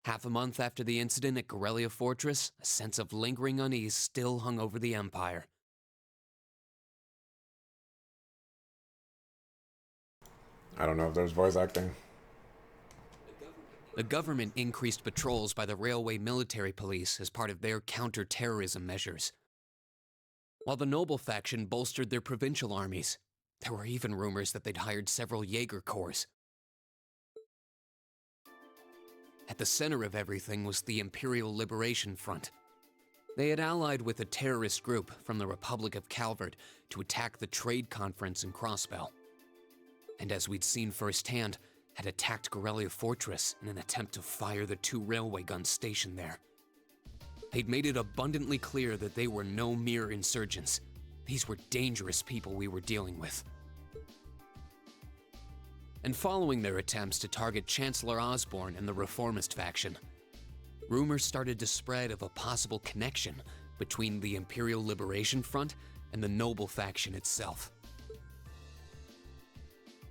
Half a month after the incident at Corellia Fortress, a sense of lingering unease still hung over the Empire. I don't know if there's voice acting. The government increased patrols by the Railway Military Police as part of their counter-terrorism measures, while the Noble faction bolstered their provincial armies. There were even rumors that they'd hired several Jaeger Corps. At the center of everything was the Imperial Liberation Front. They had allied with a terrorist group from the Republic of Calvard to attack the trade conference in Crossbell. And as we'd seen firsthand, had attacked Corellia Fortress in an attempt to fire the 2 railway guns stationed there. They'd made it abundantly clear that they were no mere insurgents. These were dangerous people we were dealing with. And following their attempts to target Chancellor Osborne and the Reformist faction, rumors started to spread of a possible connection between the Imperial Liberation Front and the Noble faction itself.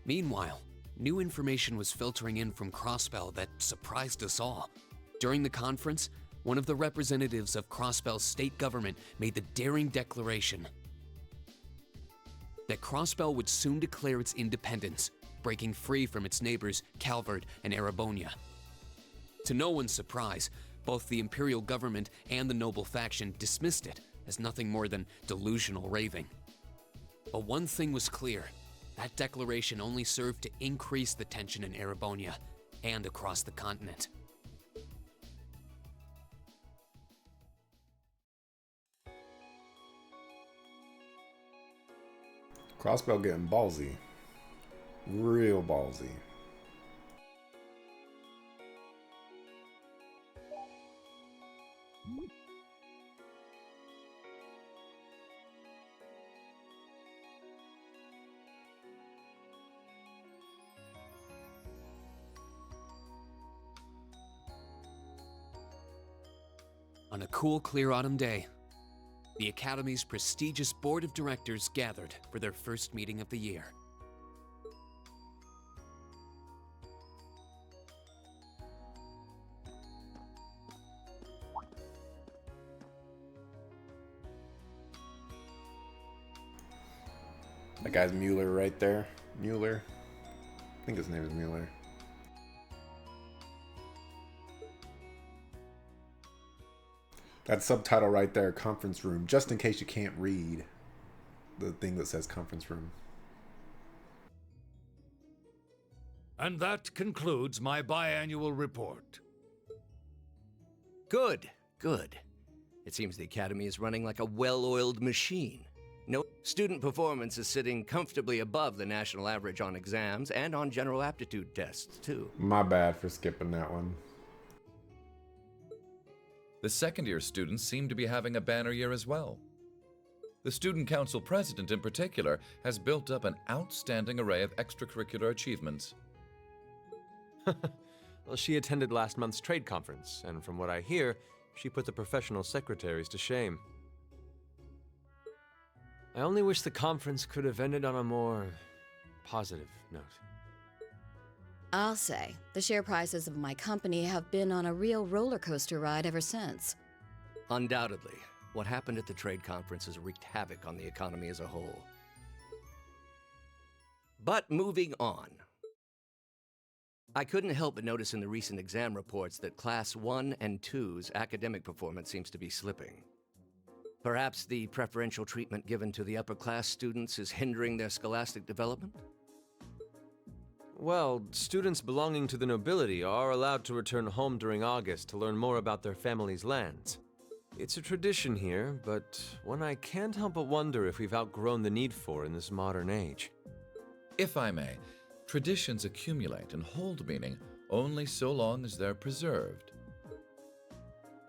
Meanwhile, new information was filtering in from Crossbell that surprised us all. During the conference, one of the representatives of Crossbell's state government made the daring declaration that Crossbell would soon declare its independence, breaking free from its neighbors Calvard and Erebonia. To no one's surprise, both the Imperial government and the Noble faction dismissed it as nothing more than delusional raving. But one thing was clear: that declaration only served to increase the tension in Erebonia and across the continent. Crossbell getting ballsy. Real ballsy. On a cool, clear autumn day, the Academy's prestigious board of directors gathered for their first meeting of the year. That guy's Mueller right there. Mueller. I think his name is Mueller. That subtitle right there, conference room, just in case you can't read the thing that says conference room. And that concludes my biannual report. Good, good. It seems the Academy is running like a well-oiled machine. No, student performance is sitting comfortably above the national average on exams and on general aptitude tests, too. My bad for skipping that one. The second-year students seem to be having a banner year as well. The Student Council president, in particular, has built up an outstanding array of extracurricular achievements. Well, she attended last month's trade conference, and from what I hear, she put the professional secretaries to shame. I only wish the conference could have ended on a more positive note. I'll say, the share prices of my company have been on a real roller coaster ride ever since. Undoubtedly, what happened at the trade conference has wreaked havoc on the economy as a whole. But moving on. I couldn't help but notice in the recent exam reports that Class 1 and 2's academic performance seems to be slipping. Perhaps the preferential treatment given to the upper class students is hindering their scholastic development? Well, students belonging to the nobility are allowed to return home during August to learn more about their family's lands. It's a tradition here, but one I can't help but wonder if we've outgrown the need for in this modern age. If I may, traditions accumulate and hold meaning only so long as they're preserved.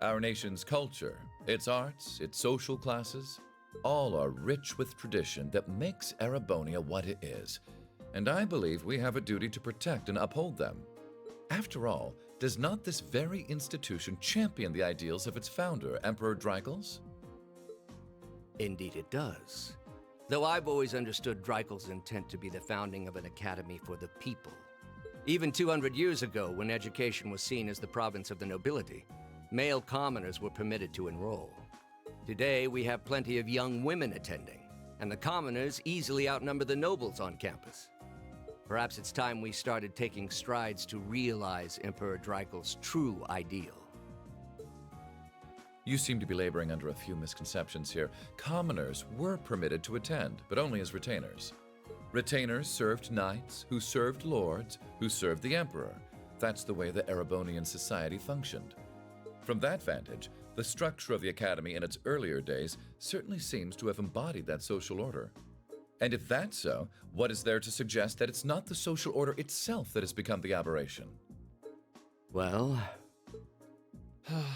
Our nation's culture, its arts, its social classes, all are rich with tradition that makes Erebonia what it is, and I believe we have a duty to protect and uphold them. After all, does not this very institution champion the ideals of its founder, Emperor Dreichels? Indeed it does. Though I've always understood Dreichel's intent to be the founding of an academy for the people. Even 200 years ago, when education was seen as the province of the nobility, male commoners were permitted to enroll. Today, we have plenty of young women attending, and the commoners easily outnumber the nobles on campus. Perhaps it's time we started taking strides to realize Emperor Dreikel's true ideal. You seem to be laboring under a few misconceptions here. Commoners were permitted to attend, but only as retainers. Retainers served knights, who served lords, who served the emperor. That's the way the Erebonian society functioned. From that vantage, the structure of the academy in its earlier days certainly seems to have embodied that social order. And if that's so, what is there to suggest that it's not the social order itself that has become the aberration? Well,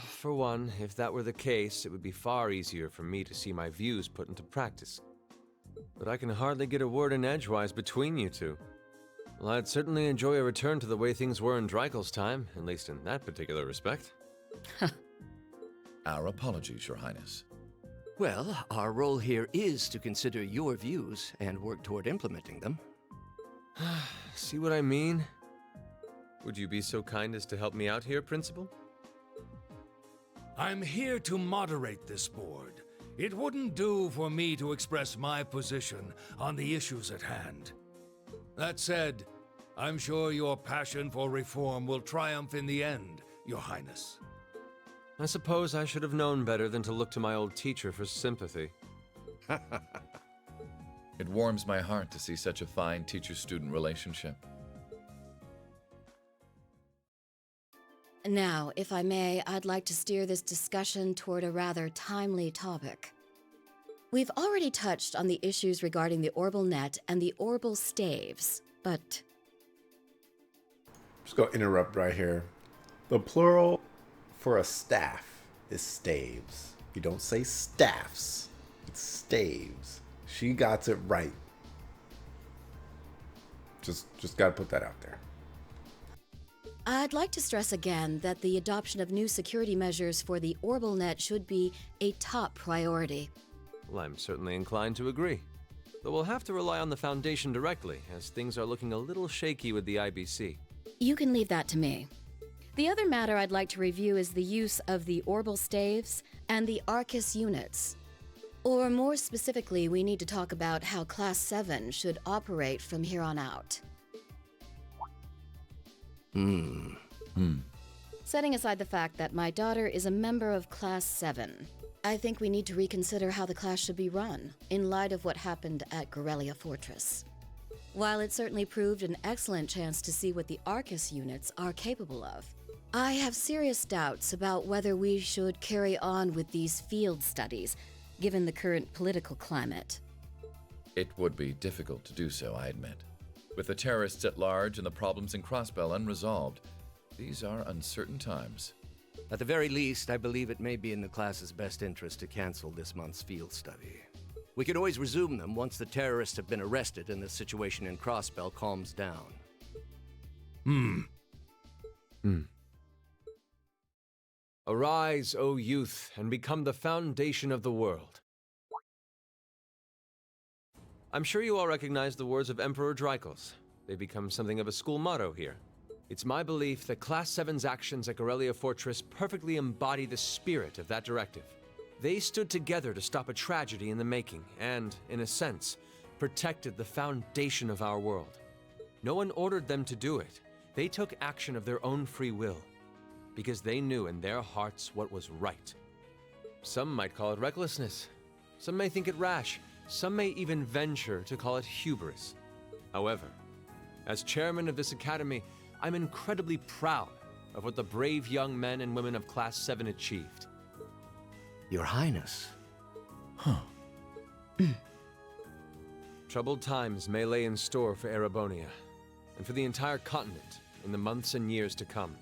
For one, if that were the case, it would be far easier for me to see my views put into practice. But I can hardly get a word in edgewise between you two. Well, I'd certainly enjoy a return to the way things were in Dreikel's time, at least in that particular respect. Our apologies, Your Highness. well, our role here is to consider your views and work toward implementing them. See what I mean? Would you be so kind as to help me out here, Principal? I'm here to moderate this board. It wouldn't do for me to express my position on the issues at hand. That said, I'm sure your passion for reform will triumph in the end, Your Highness. I suppose I should have known better than to look to my old teacher for sympathy. It warms my heart to see such a fine teacher-student relationship. Now, if I may, I'd like to steer this discussion toward a rather timely topic. We've already touched on the issues regarding the Orbal Net and the Orbal Staves, but Just go interrupt right here. The plural for a staff is staves. You don't say staffs. It's staves. She got it right. Just gotta put that out there. I'd like to stress again that the adoption of new security measures for the Orbal Net should be a top priority. Well, I'm certainly inclined to agree. Though we'll have to rely on the Foundation directly, as things are looking a little shaky with the IBC. You can leave that to me. The other matter I'd like to review is the use of the Orbal Staves and the Arcus units. Or more specifically, we need to talk about how Class 7 should operate from here on out. Setting aside the fact that my daughter is a member of Class 7, I think we need to reconsider how the class should be run, in light of what happened at Gorelia Fortress. While it certainly proved an excellent chance to see what the Arcus units are capable of, I have serious doubts about whether we should carry on with these field studies, given the current political climate. It would be difficult to do so, I admit. With the terrorists at large and the problems in Crossbell unresolved, these are uncertain times. At the very least, I believe it may be in the class's best interest to cancel this month's field study. We could always resume them once the terrorists have been arrested and the situation in Crossbell calms down. Arise, O youth, and become the foundation of the world. I'm sure you all recognize the words of Emperor Dreikel's. They've become something of a school motto here. It's my belief that Class 7's actions at Gorelia Fortress perfectly embody the spirit of that directive. They stood together to stop a tragedy in the making and, in a sense, protected the foundation of our world. No one ordered them to do it. They took action of their own free will, because they knew in their hearts what was right. Some might call it recklessness. Some may think it rash. Some may even venture to call it hubris. However, as chairman of this academy, I'm incredibly proud of what the brave young men and women of Class 7 achieved. Your Highness. Troubled times may lay in store for Erebonia, and for the entire continent in the months and years to come.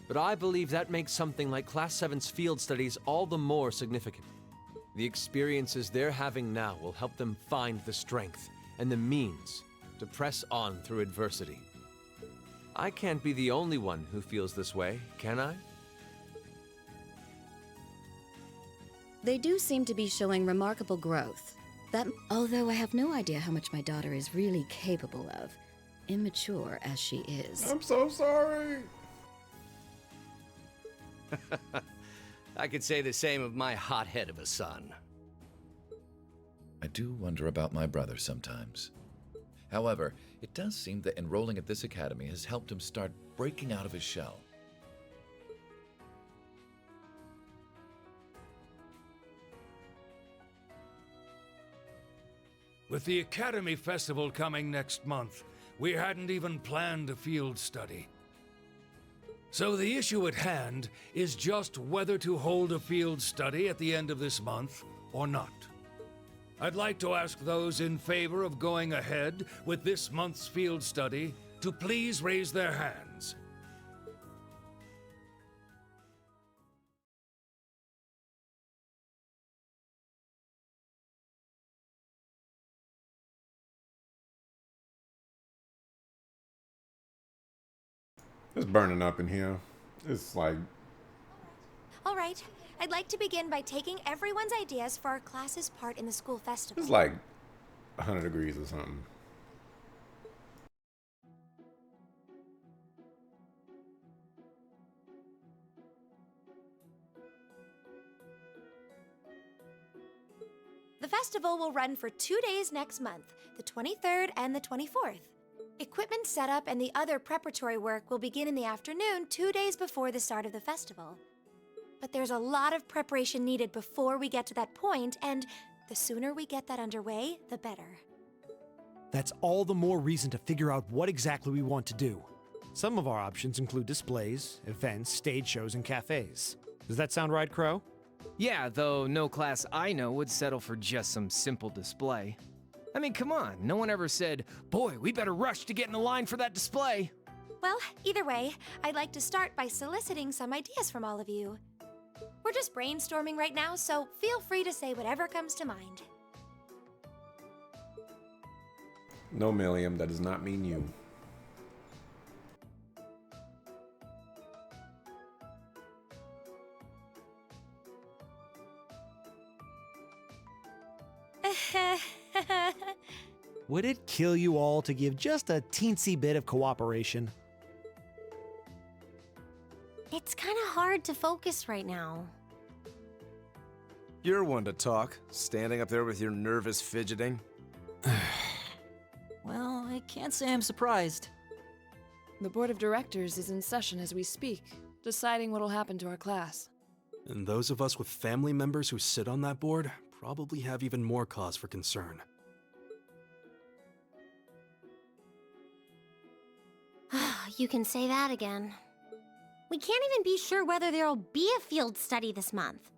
But I believe that makes something like Class 7's field studies all the more significant. The experiences they're having now will help them find the strength and the means to press on through adversity. I can't be the only one who feels this way, can I? They do seem to be showing remarkable growth. That, although I have no idea how much my daughter is really capable of, immature as she is. I'm so sorry. I could say the same of my hothead of a son. I do wonder about my brother sometimes. However, it does seem that enrolling at this academy has helped him start breaking out of his shell. With the Academy Festival coming next month, we hadn't even planned a field study. So the issue at hand is just whether to hold a field study at the end of this month or not. I'd like to ask those in favor of going ahead with this month's field study to please raise their hands. It's burning up in here. It's like, All right, I'd like to begin by taking everyone's ideas for our class's part in the school festival. it's like 100 degrees or something. The festival will run for 2 days next month, the 23rd and the 24th. Equipment setup and the other preparatory work will begin in the afternoon 2 days before the start of the festival. But there's a lot of preparation needed before we get to that point, and the sooner we get that underway, the better. That's all the more reason to figure out what exactly we want to do. Some of our options include displays, events, stage shows, and cafes. Does that sound right, Crow? Yeah, though no class I know would settle for just some simple display. I mean, come on, no one ever said, boy, we better rush to get in the line for that display. Well, either way, I'd like to start by soliciting some ideas from all of you. We're just brainstorming right now, so feel free to say whatever comes to mind. No, Milliam, that does not mean you. Would it kill you all to give just a teensy bit of cooperation? It's kind of hard to focus right now. You're one to talk, standing up there with your nervous fidgeting. Well, I can't say I'm surprised. The board of directors is in session as we speak, deciding what'll happen to our class. And those of us with family members who sit on that board probably have even more cause for concern. You can say that again. We can't even be sure whether there'll be a field study this month.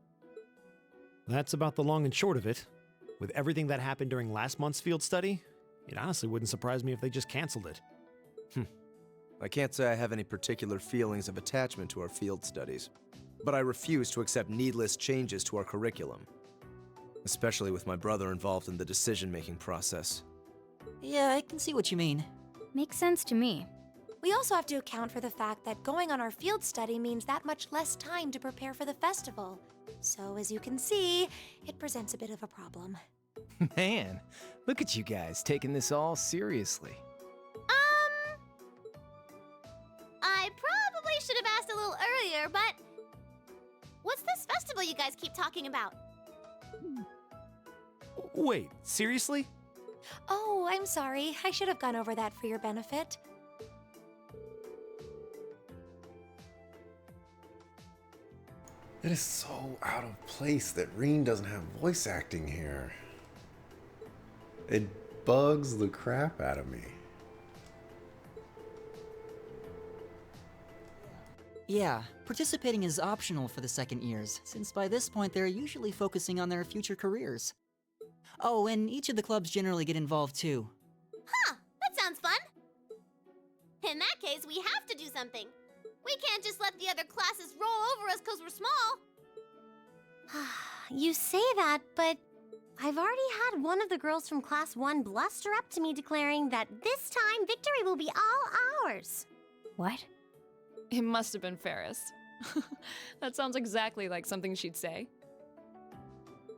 That's about the long and short of it. With everything that happened during last month's field study, it honestly wouldn't surprise me if they just canceled it. I can't say I have any particular feelings of attachment to our field studies, but I refuse to accept needless changes to our curriculum, especially with my brother involved in the decision-making process. Yeah, I can see what you mean. Makes sense to me. We also have to account for the fact that going on our field study means that much less time to prepare for the festival. So, as you can see, it presents a bit of a problem. Man, look at you guys taking this all seriously. I probably should have asked a little earlier, but what's this festival you guys keep talking about? Wait, seriously? Oh, I'm sorry. I should have gone over that for your benefit. It is so out of place that Reen doesn't have voice acting here. It bugs the crap out of me. Yeah, participating is optional for the second years, since by this point they're usually focusing on their future careers. Oh, and each of the clubs generally get involved too. Huh, that sounds fun. In that case, we have to do something. We can't just let the other classes roll over us because we're small. You say that, but I've already had one of the girls from Class 1 bluster up to me declaring that this time victory will be all ours. What? It must have been Ferris. That sounds exactly like something she'd say.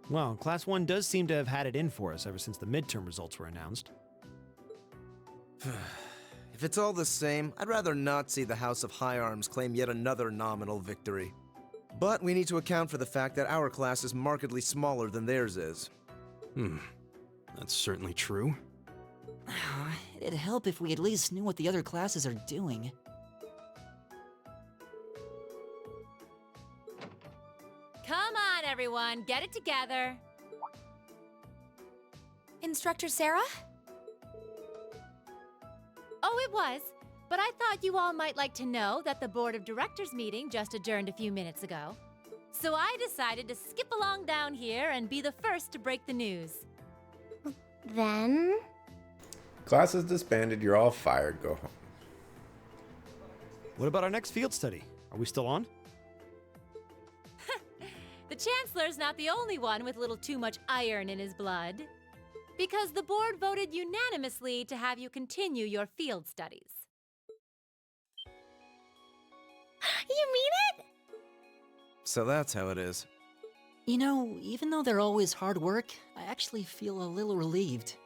Well, Class 1 does seem to have had it in for us ever since the midterm results were announced. If it's all the same, I'd rather not see the House of High Arms claim yet another nominal victory. But we need to account for the fact that our class is markedly smaller than theirs is. That's certainly true. It'd help if we at least knew what the other classes are doing. Come on, everyone, get it together. Instructor Sarah? Oh, it was. But I thought you all might like to know that the Board of Directors meeting just adjourned a few minutes ago. So I decided to skip along down here and be the first to break the news. Then? Class is disbanded. You're all fired. Go home. What about our next field study? Are we still on? The Chancellor's not the only one with a little too much iron in his blood. Because the board voted unanimously to have you continue your field studies. You mean it? So that's how it is. You know, even though they're always hard work, I actually feel a little relieved.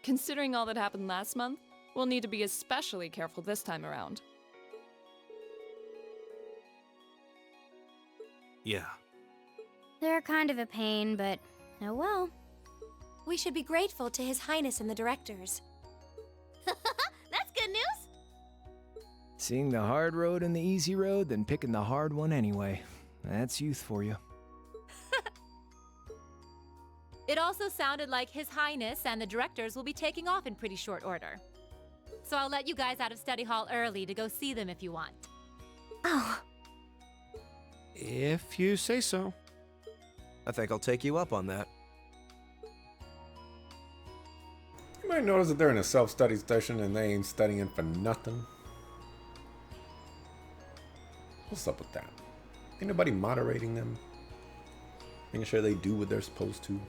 Considering all that happened last month, we'll need to be especially careful this time around. Yeah. They're kind of a pain, but oh well. We should be grateful to His Highness and the directors. That's good news! Seeing the hard road and the easy road, then picking the hard one anyway. That's youth for you. It also sounded like His Highness and the directors will be taking off in pretty short order. So I'll let you guys out of study hall early to go see them if you want. Oh. If you say so. I think I'll take you up on that. You might notice that they're in a self-study session and they ain't studying for nothing. What's up with that? Ain't nobody moderating them? Making sure they do what they're supposed to?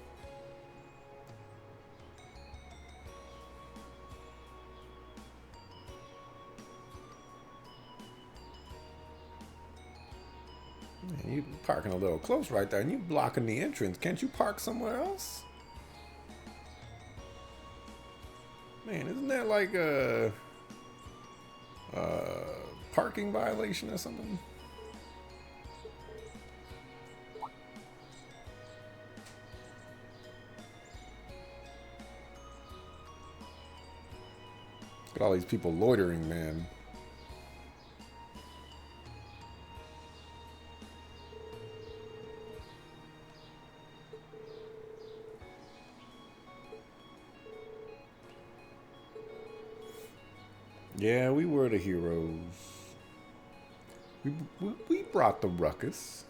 Man, you parking a little close right there and you blocking the entrance. Can't you park somewhere else? Man, isn't that like a parking violation or something? Look at all these people loitering, man. Yeah, we were the heroes. We brought the ruckus.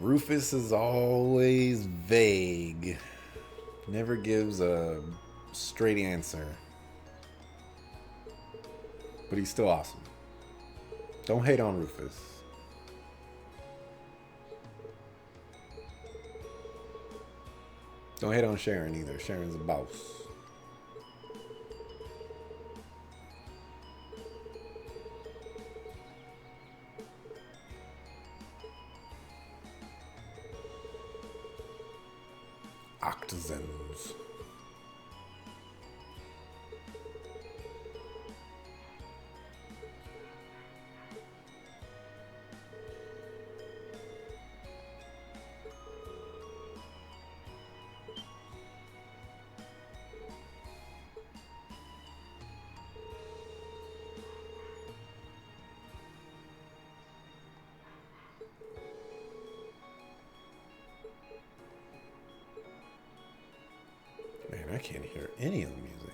Rufus is always vague. Never gives a straight answer. But he's still awesome. Don't hate on Rufus. Don't hate on Sharon either. Sharon's a boss. Octazens. Man, I can't hear any of the music.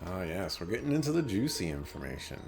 Oh, yes, we're getting into the juicy information.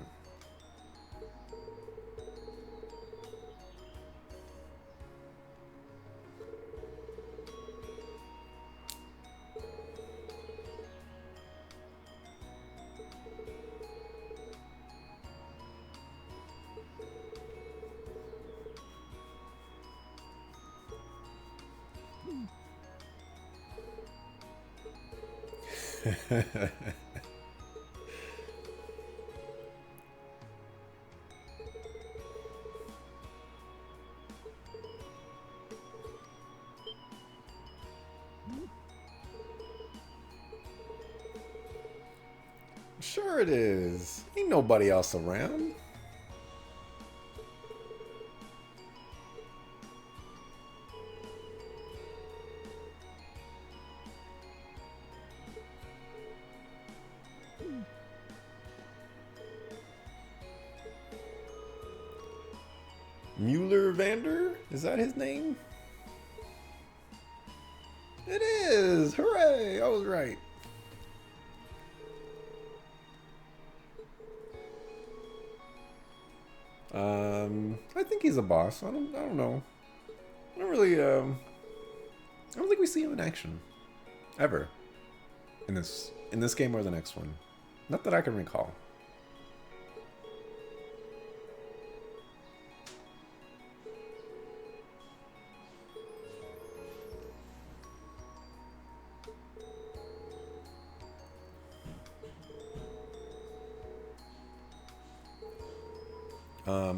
Sure it is. Ain't nobody else around. Mueller Vander? Is that his name? It is! Hooray! I was right. I think he's a boss. I don't know. I don't really, I don't think we see him in action. Ever. In this game or the next one. Not that I can recall.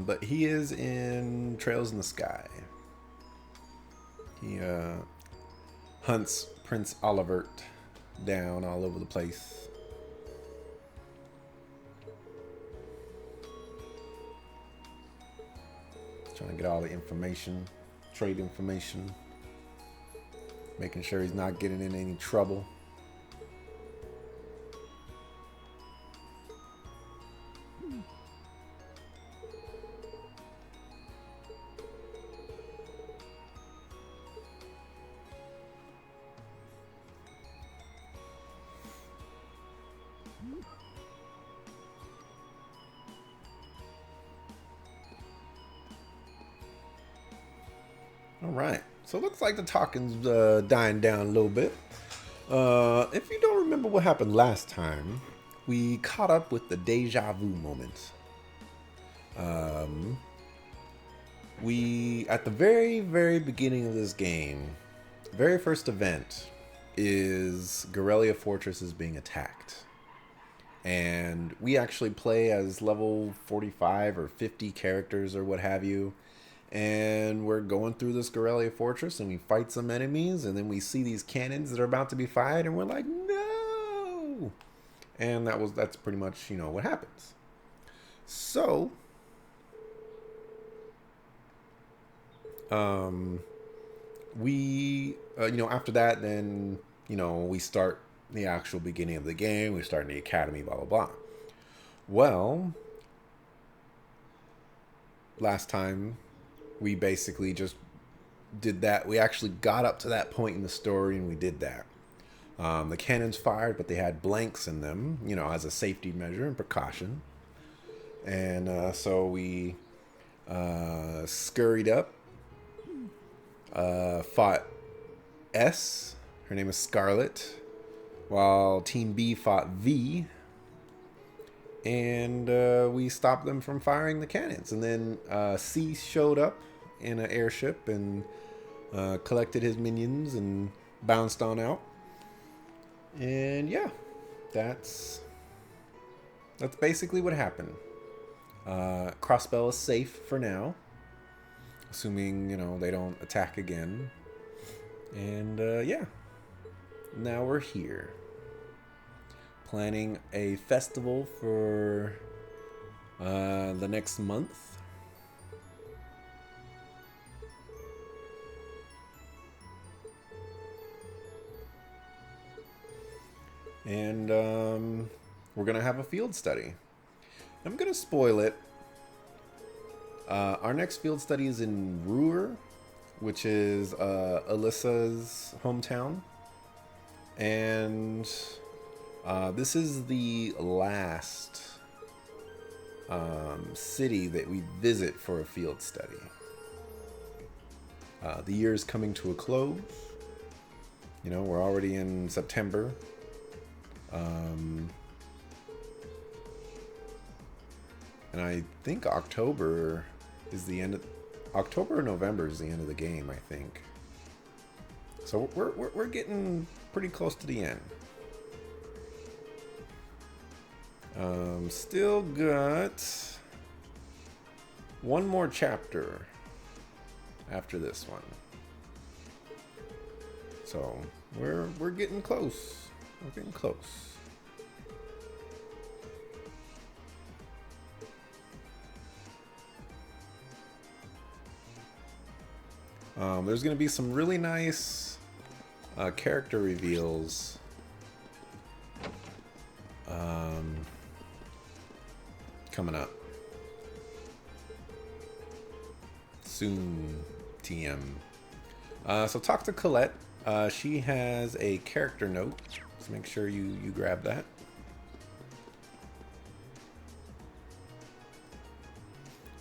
But he is in Trails in the Sky. He hunts Prince Olivert down all over the place. Trying to get all the information, trade information, making sure he's not getting in any trouble. All right, so it looks like the talking's dying down a little bit. If you don't remember what happened last time, we caught up with the deja vu moment. We, at the very, very beginning of this game, very first event is Garrelia Fortress is being attacked. And we actually play as level 45 or 50 characters or what have you. And we're going through this Garrelia Fortress and we fight some enemies, and then we see these cannons that are about to be fired and we're like, no! And that's pretty much, you know, what happens. So we you know, after that, then, you know, we start the actual beginning of the game. We start in the academy, blah blah blah. Well, last time we basically just did that. We actually got up to that point in the story and we did that. The cannons fired, but they had blanks in them, you know, as a safety measure and precaution. And so we scurried up, fought S, her name is Scarlet, while Team B fought V. And we stopped them from firing the cannons. And then C showed up in an airship and collected his minions and bounced on out. And yeah, that's basically what happened. Crossbell is safe for now, assuming, you know, they don't attack again. And yeah, now we're here planning a festival for the next month. And we're gonna have a field study. I'm gonna spoil it. Our next field study is in Ruhr, which is Alyssa's hometown. And This is the last city that we visit for a field study. The year is coming to a close. You know, we're already in September. And I think October is the end of... October or November is the end of the game, I think. So we're getting pretty close to the end. Still got one more chapter after this one. So we're getting close. We're getting close. There's going to be some really nice character reveals coming up soon. TM. So talk to Colette. She has a character note, so make sure you grab that.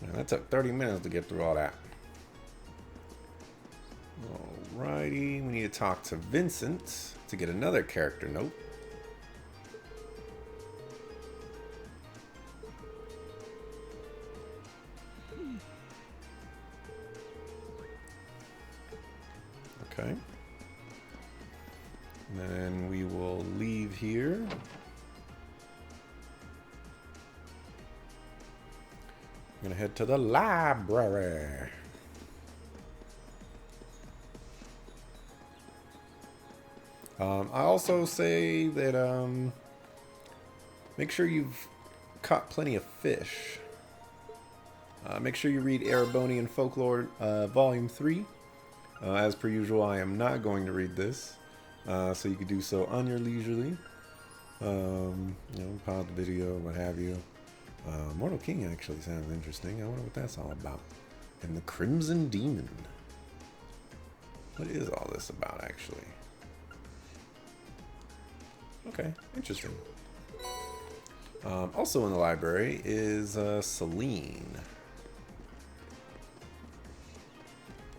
Man, that took 30 minutes to get through all that. Alrighty, we need to talk to Vincent to get another character note. Okay. And then we will leave here. I'm gonna head to the library. I also say that make sure you've caught plenty of fish. Make sure you read Erebonian Folklore Volume 3. As per usual, I am not going to read this, so you can do so on your leisurely. You know, pause the video, what have you. Mortal King actually sounds interesting. I wonder what that's all about. And the Crimson Demon. What is all this about, actually? Okay, interesting. Also in the library is Celine.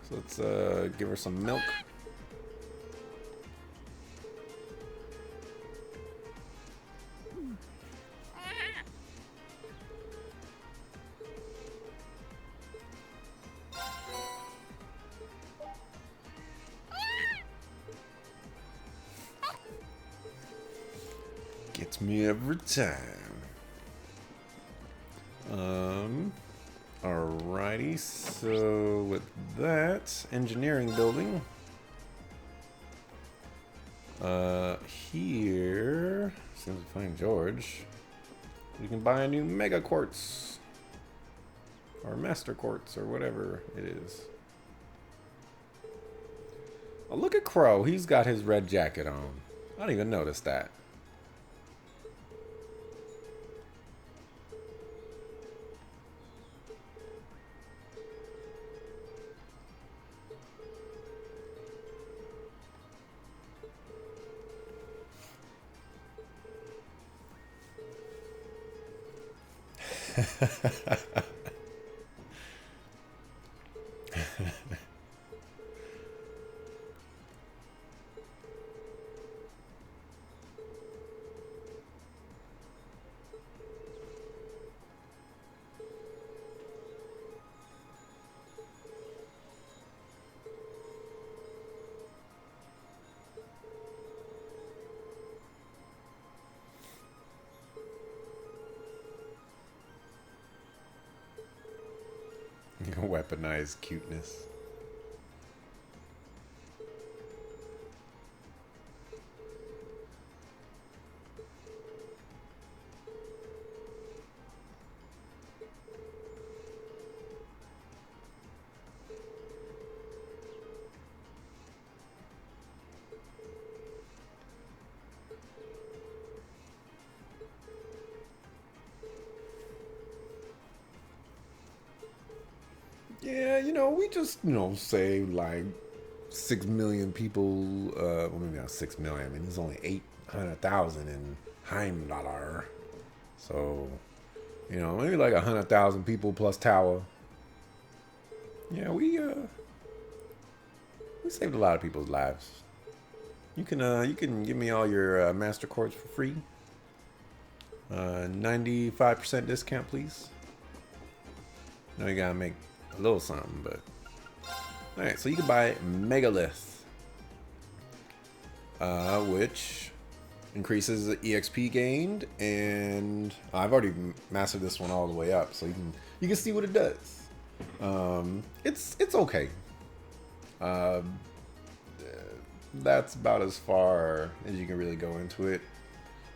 So let's give her some milk. Gets me every time. Alrighty, so with that, engineering building. Here, as soon as we find George, we can buy a new Mega Quartz. Or Master Quartz, or whatever it is. Oh, look at Crow, he's got his red jacket on. I didn't even notice that. Weaponized cuteness. Yeah, you know, we just, you know, say like 6 million people. Well, maybe not 6 million. I mean, there's only 800,000 in Heimdallar. So, you know, maybe like 100,000 people plus Tower. Yeah, we saved a lot of people's lives. You can give me all your master cords for free. 95% discount, please. No, you gotta make a little something, but all right. So you can buy Megalith, which increases the EXP gained, and I've already mastered this one all the way up, so you can see what it does. It's okay. That's about as far as you can really go into it.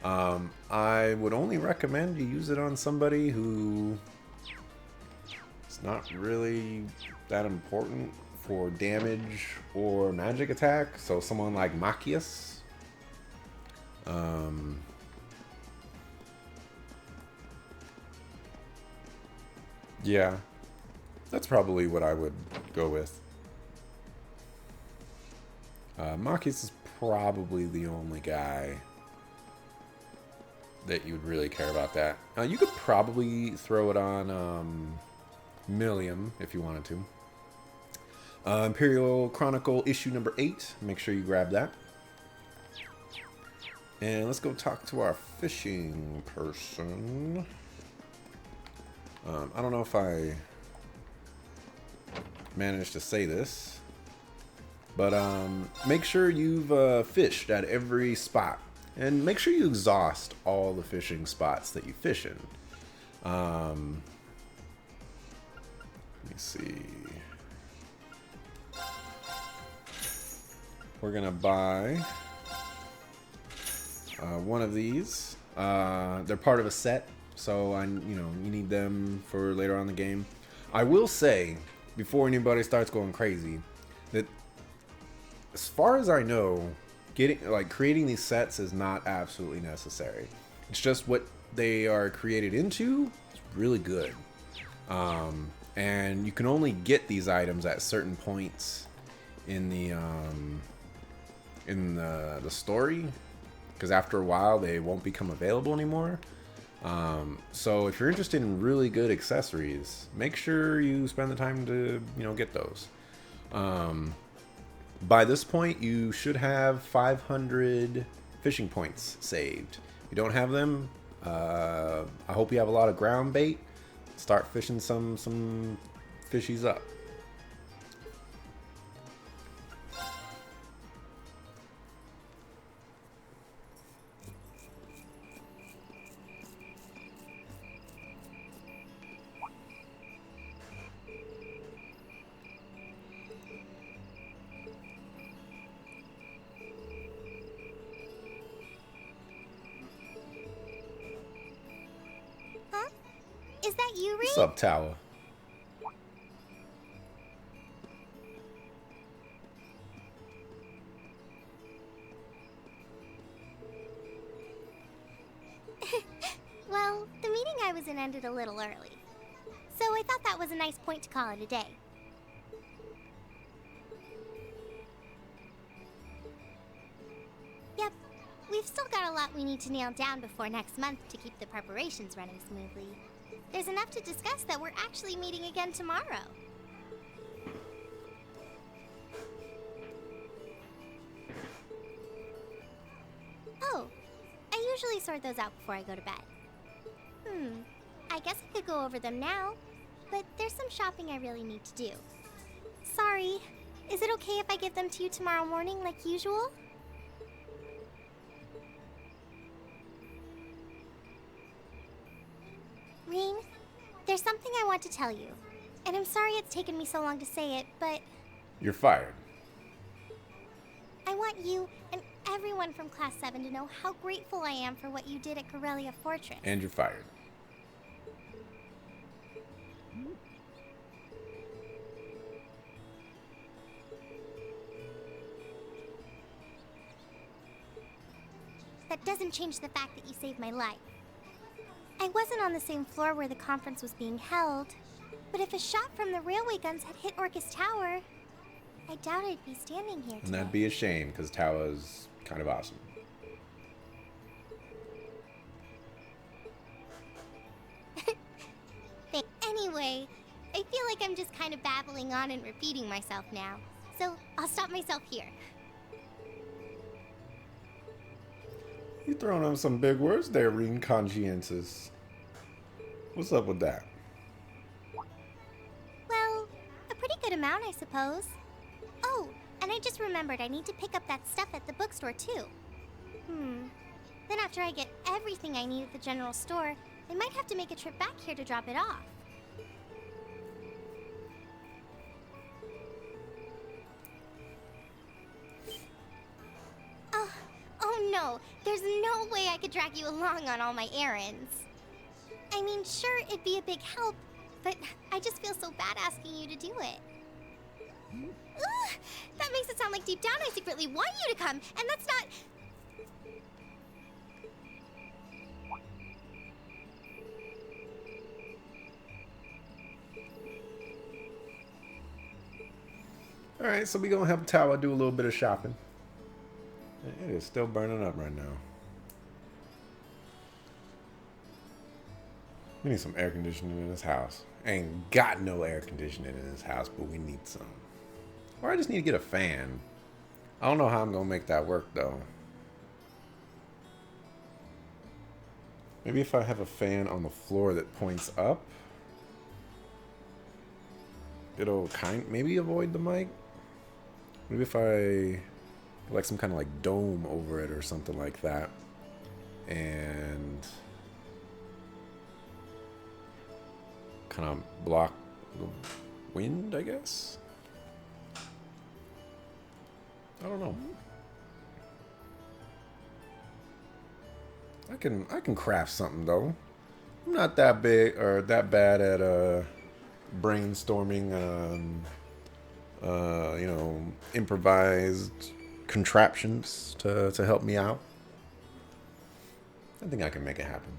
I would only recommend you use it on somebody who it's not really that important for damage or magic attack. So someone like Machias. Yeah, that's probably what I would go with. Machias is probably the only guy that you would really care about that. You could probably throw it on Millium if you wanted to. Imperial Chronicle issue number 8. Make sure you grab that. And let's go talk to our fishing person. I don't know if I managed to say this, but make sure you've fished at every spot. And make sure you exhaust all the fishing spots that you fish in. Let me see. We're gonna buy one of these. They're part of a set, so you need them for later on in the game. I will say, before anybody starts going crazy, that as far as I know, creating these sets is not absolutely necessary. It's just what they are created into. It's really good, and you can only get these items at certain points in the story, because after a while they won't become available anymore. So if you're interested in really good accessories, make sure you spend the time to get those. By this point, you should have 500 fishing points saved. If you don't have them, I hope you have a lot of ground bait. Start fishing some fishies up. Is that you, Reed? What's up, Tower? Well, the meeting I was in ended a little early. So I thought that was a nice point to call it a day. Yep, we've still got a lot we need to nail down before next month to keep the preparations running smoothly. There's enough to discuss that we're actually meeting again tomorrow. Oh, I usually sort those out before I go to bed. I guess I could go over them now, but there's some shopping I really need to do. Sorry, is it okay if I give them to you tomorrow morning like usual? Rean, there's something I want to tell you, and I'm sorry it's taken me so long to say it, but You're fired. I want you and everyone from Class 7 to know how grateful I am for what you did at Corellia Fortress. And you're fired. That doesn't change the fact that you saved my life. I wasn't on the same floor where the conference was being held, but if a shot from the railway guns had hit Orcus Tower, I doubt I'd be standing here And today. that'd be a shame, because Tawa's kind of awesome. Anyway, I feel like I'm just kind of babbling on and repeating myself now. So I'll stop myself here. You throwing on some big words there, Reem Conscientious. What's up with that? Well, a pretty good amount, I suppose. Oh, and I just remembered I need to pick up that stuff at the bookstore, too. Then after I get everything I need at the general store, I might have to make a trip back here to drop it off. Oh no, there's no way I could drag you along on all my errands. I mean, sure, it'd be a big help, but I just feel so bad asking you to do it. Ugh, that makes it sound like deep down I secretly want you to come, and that's not... Alright, so we gonna help Tawa do a little bit of shopping. It is still burning up right now. We need some air conditioning in this house. Ain't got no air conditioning in this house, but we need some. Or I just need to get a fan. I don't know how I'm gonna make that work though. Maybe if I have a fan on the floor that points up, it'll maybe avoid the mic. Maybe if I like some kind of like dome over it or something like that, and kind of block the wind, I guess. I don't know. I can craft something though. I'm not that big or that bad at brainstorming you know, improvised contraptions to help me out. I think I can make it happen.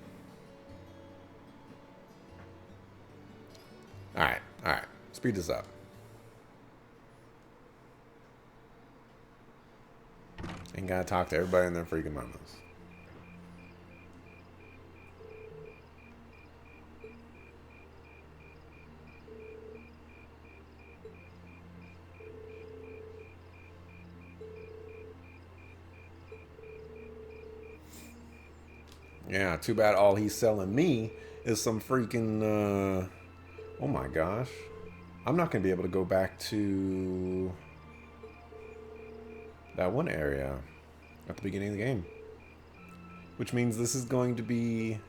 Alright. Speed this up. Ain't gotta talk to everybody in their freaking mamas. Yeah, too bad all he's selling me is some freaking, oh my gosh. I'm not going to be able to go back to that one area at the beginning of the game. Which means this is going to be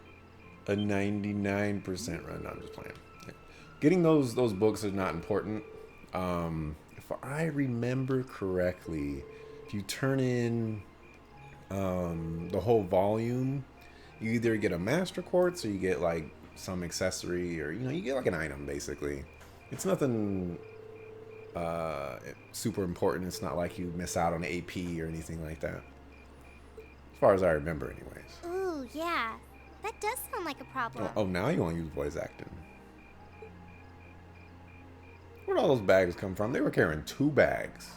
a 99% run. No, I'm just playing. Getting those books is not important. If I remember correctly, if you turn in the whole volume, you either get a master quartz or you get like some accessory, or you get like an item basically. It's nothing super important. It's not like you miss out on AP or anything like that, as far as I remember anyways. Ooh, yeah. That does sound like a problem. Oh, now you want to use voice acting. Where'd all those bags come from? They were carrying 2 bags.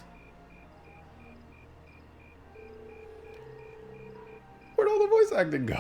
Where'd all the voice acting go?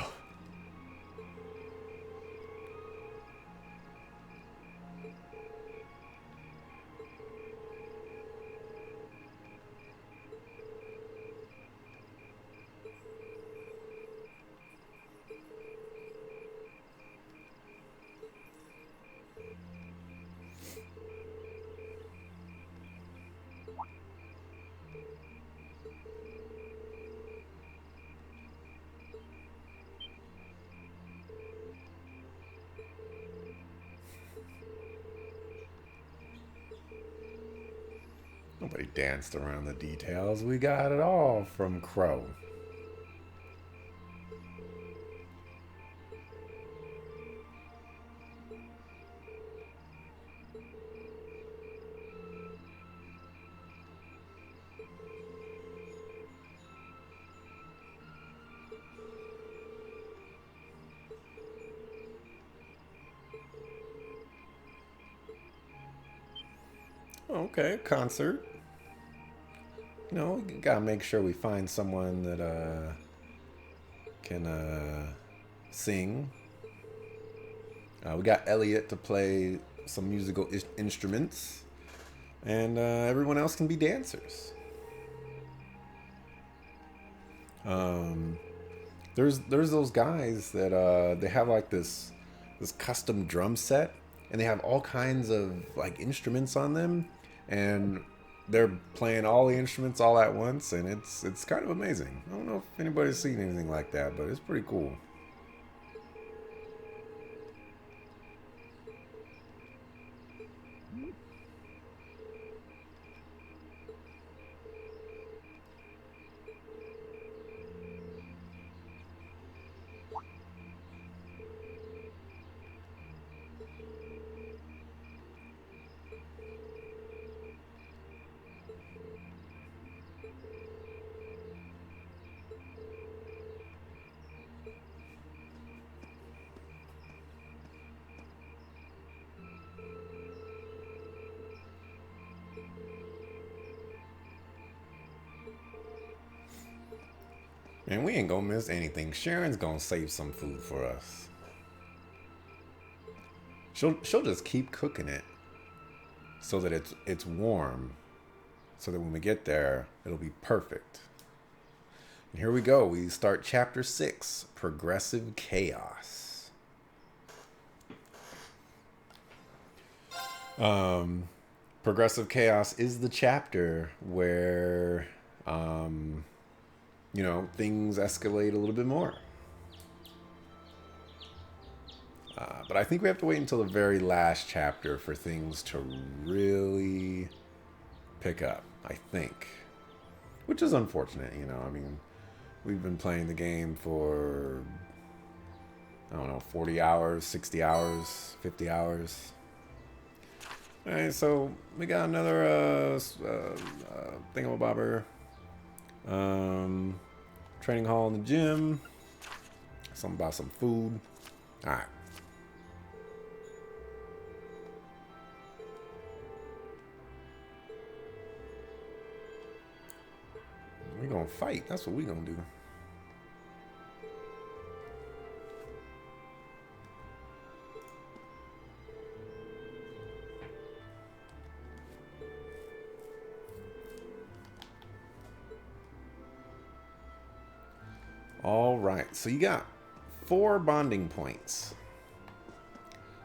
Nobody danced around the details. We got it all from Crow. Okay, concert. you know, we gotta make sure we find someone that can sing. We got Elliot to play some musical instruments, and everyone else can be dancers. There's those guys that they have like this custom drum set, and they have all kinds of like instruments on them, and they're playing all the instruments all at once, and it's kind of amazing. I don't know if anybody's seen anything like that, but it's pretty cool. Man, we ain't gonna miss anything. Sharon's gonna save some food for us. She'll just keep cooking it so that it's warm, so that when we get there, it'll be perfect. And here we go. We start chapter 6, Progressive Chaos. Progressive Chaos is the chapter where you know, things escalate a little bit more. But I think we have to wait until the very last chapter for things to really pick up, I think. Which is unfortunate, you know. I mean, we've been playing the game for, I don't know, 40 hours, 60 hours, 50 hours. Alright, so we got another thingamabobber. Training hall in the gym. Something about some food. Alright. We're gonna fight. That's what we're gonna do. All right, so you got 4 bonding points.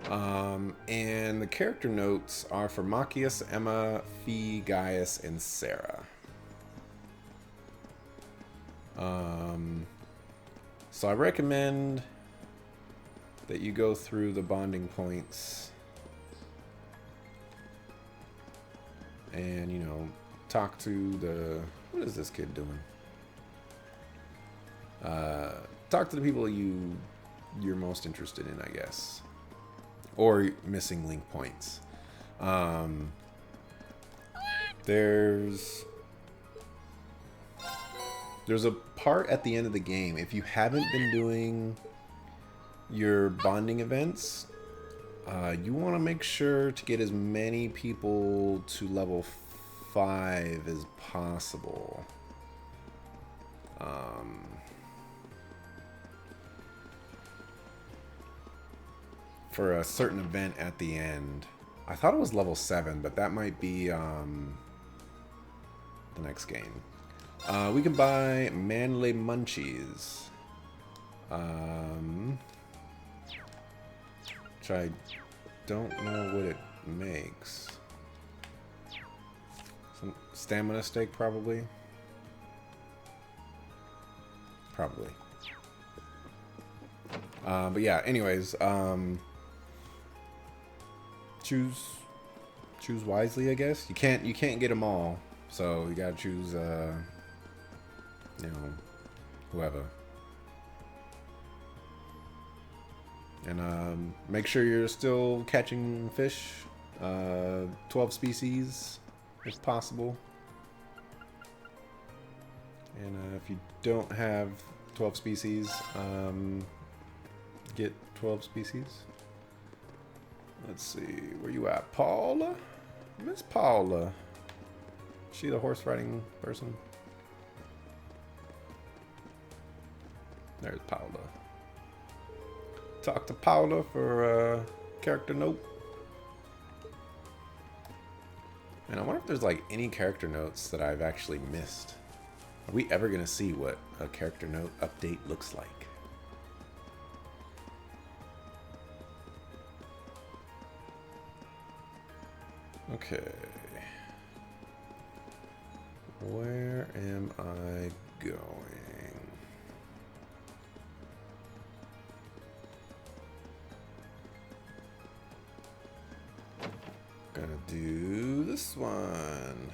And the character notes are for Machias, Emma, Fee, Gaius, and Sarah. So I recommend that you go through the bonding points and, you know, talk to the... What is this kid doing? Talk to the people you're most interested in, I guess, or missing link points. There's a part at the end of the game. If you haven't been doing your bonding events, you want to make sure to get as many people to level 5 as possible. For a certain event at the end. I thought it was level 7, but that might be the next game. We can buy Manly Munchies. Which I don't know what it makes. Some stamina steak, probably. Probably. But yeah, anyways, choose wisely, I guess. You can't get them all, so you gotta choose you know, whoever. And make sure you're still catching fish, 12 species if possible. And if you don't have 12 species, get 12 species. Let's see, where you at, Paula? Miss Paula. she the horse riding person? There's Paula. Talk to Paula for a character note. And I wonder if there's like any character notes that I've actually missed. Are we ever gonna see what a character note update looks like? Okay. Where am I going? Gonna do this one.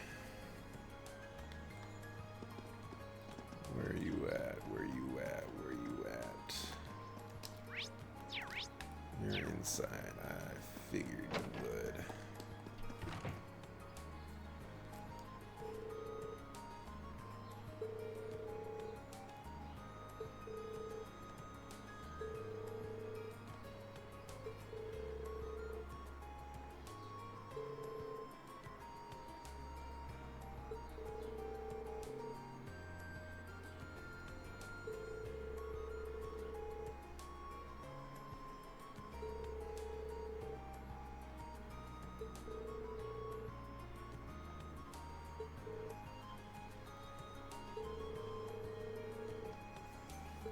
Where are you at? Where are you at? Where are you at? You're inside. I figured you would.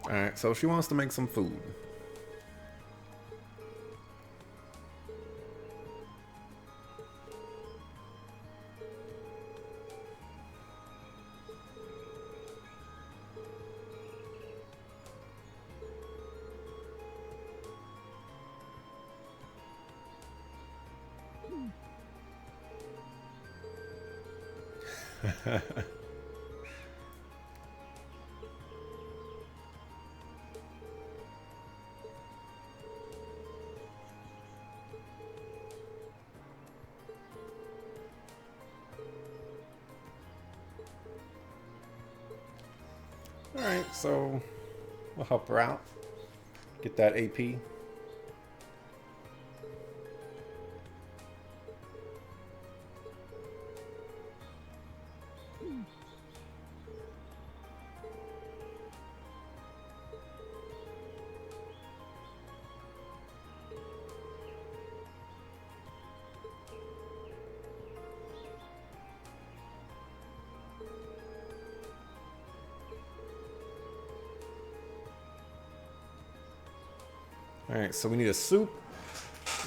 Alright, so she wants to make some food. Alright, so we'll help her out. Get that AP. Alright, so we need a soup,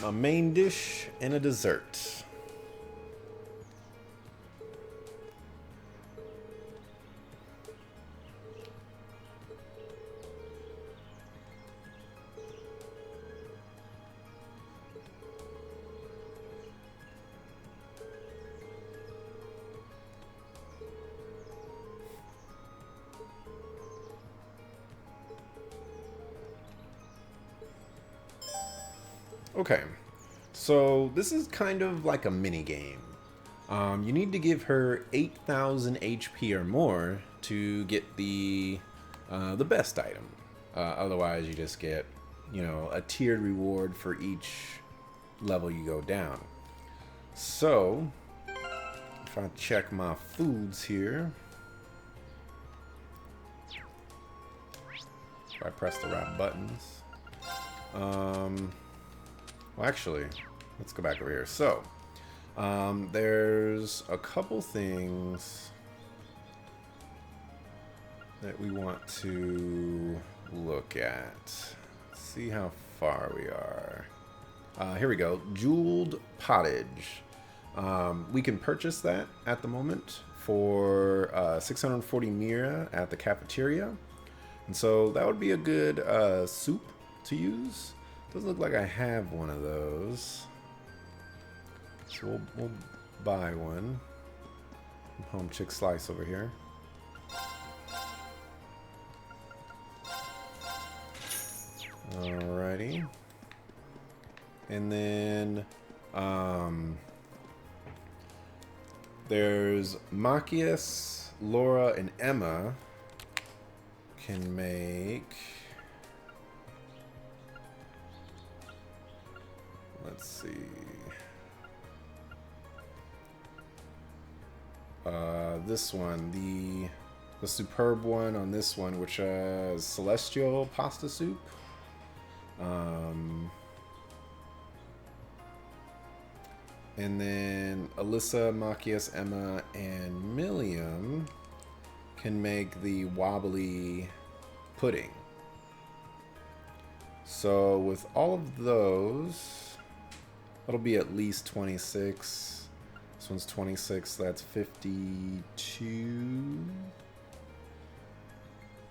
a main dish, and a dessert. Okay, so this is kind of like a mini game. You need to give her 8,000 HP or more to get the best item. Otherwise, you just get, you know, a tiered reward for each level you go down. So, if I check my foods here, if I press the right buttons. Well, actually, let's go back over here. So, there's a couple things that we want to look at. Let's see how far we are. Here we go. Jeweled pottage. We can purchase that at the moment for 640 mira at the cafeteria. And so that would be a good soup to use. Doesn't look like I have one of those. So we'll buy one. Home Chick Slice over here. Alrighty. And then there's Machias, Laura, and Emma can make. Let's see. this one, the superb one on this one, which is Celestial Pasta Soup. And then Alyssa, Machias, Emma, and Milliam can make the wobbly pudding. So with all of those, that'll be at least 26. This one's 26, that's 52.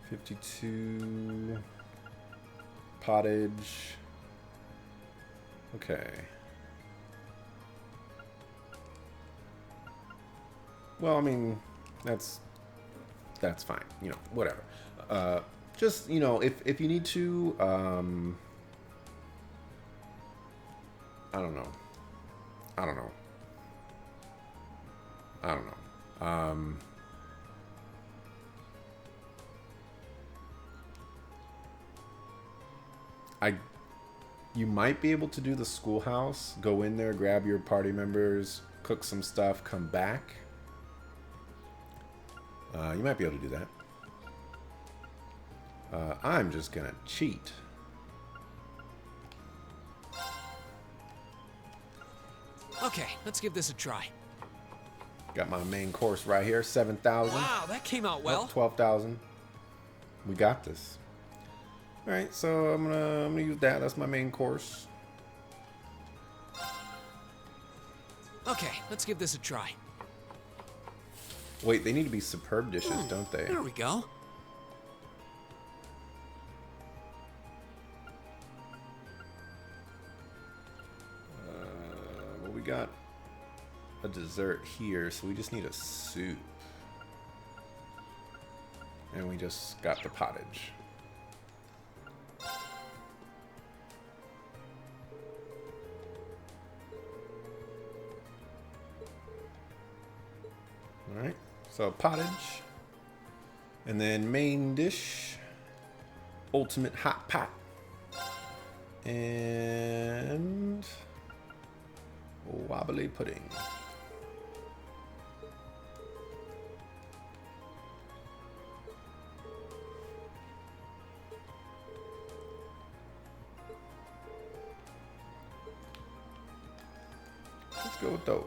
52. Pottage. Okay. Well, I mean, that's fine. You know, whatever. Just, you know, if you need to, I don't know. You might be able to do the schoolhouse. Go in there, grab your party members, cook some stuff, come back. You might be able to do that. I'm just gonna cheat. Okay, let's give this a try. Got my main course right here, 7,000. Wow, that came out well. 12,000. We got this. All right, so I'm gonna use that. That's my main course. Okay, let's give this a try. Wait, they need to be superb dishes, don't they? There we go. Well, we got a dessert here, so we just need a soup. And we just got the pottage. Alright, so pottage. And then main dish, ultimate hot pot. And wobbly pudding. Let's go with those.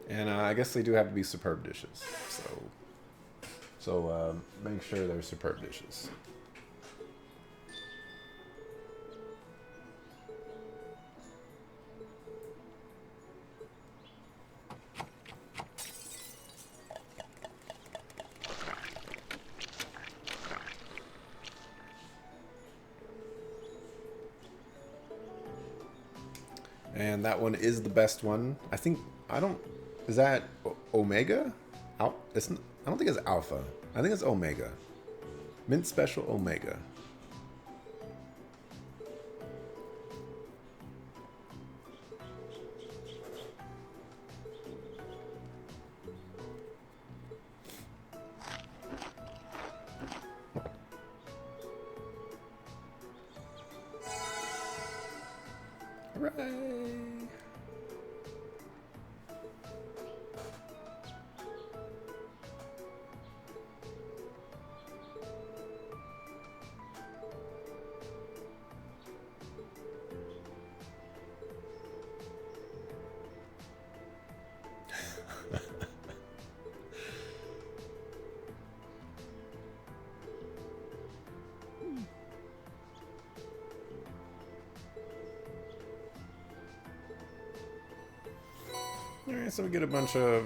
And I guess they do have to be superb dishes. So make sure they're superb dishes. And that one is the best one. I think, is that Omega? I don't think it's Alpha. I think it's Omega. Mint Special Omega. Hooray! Alright, so we get a bunch of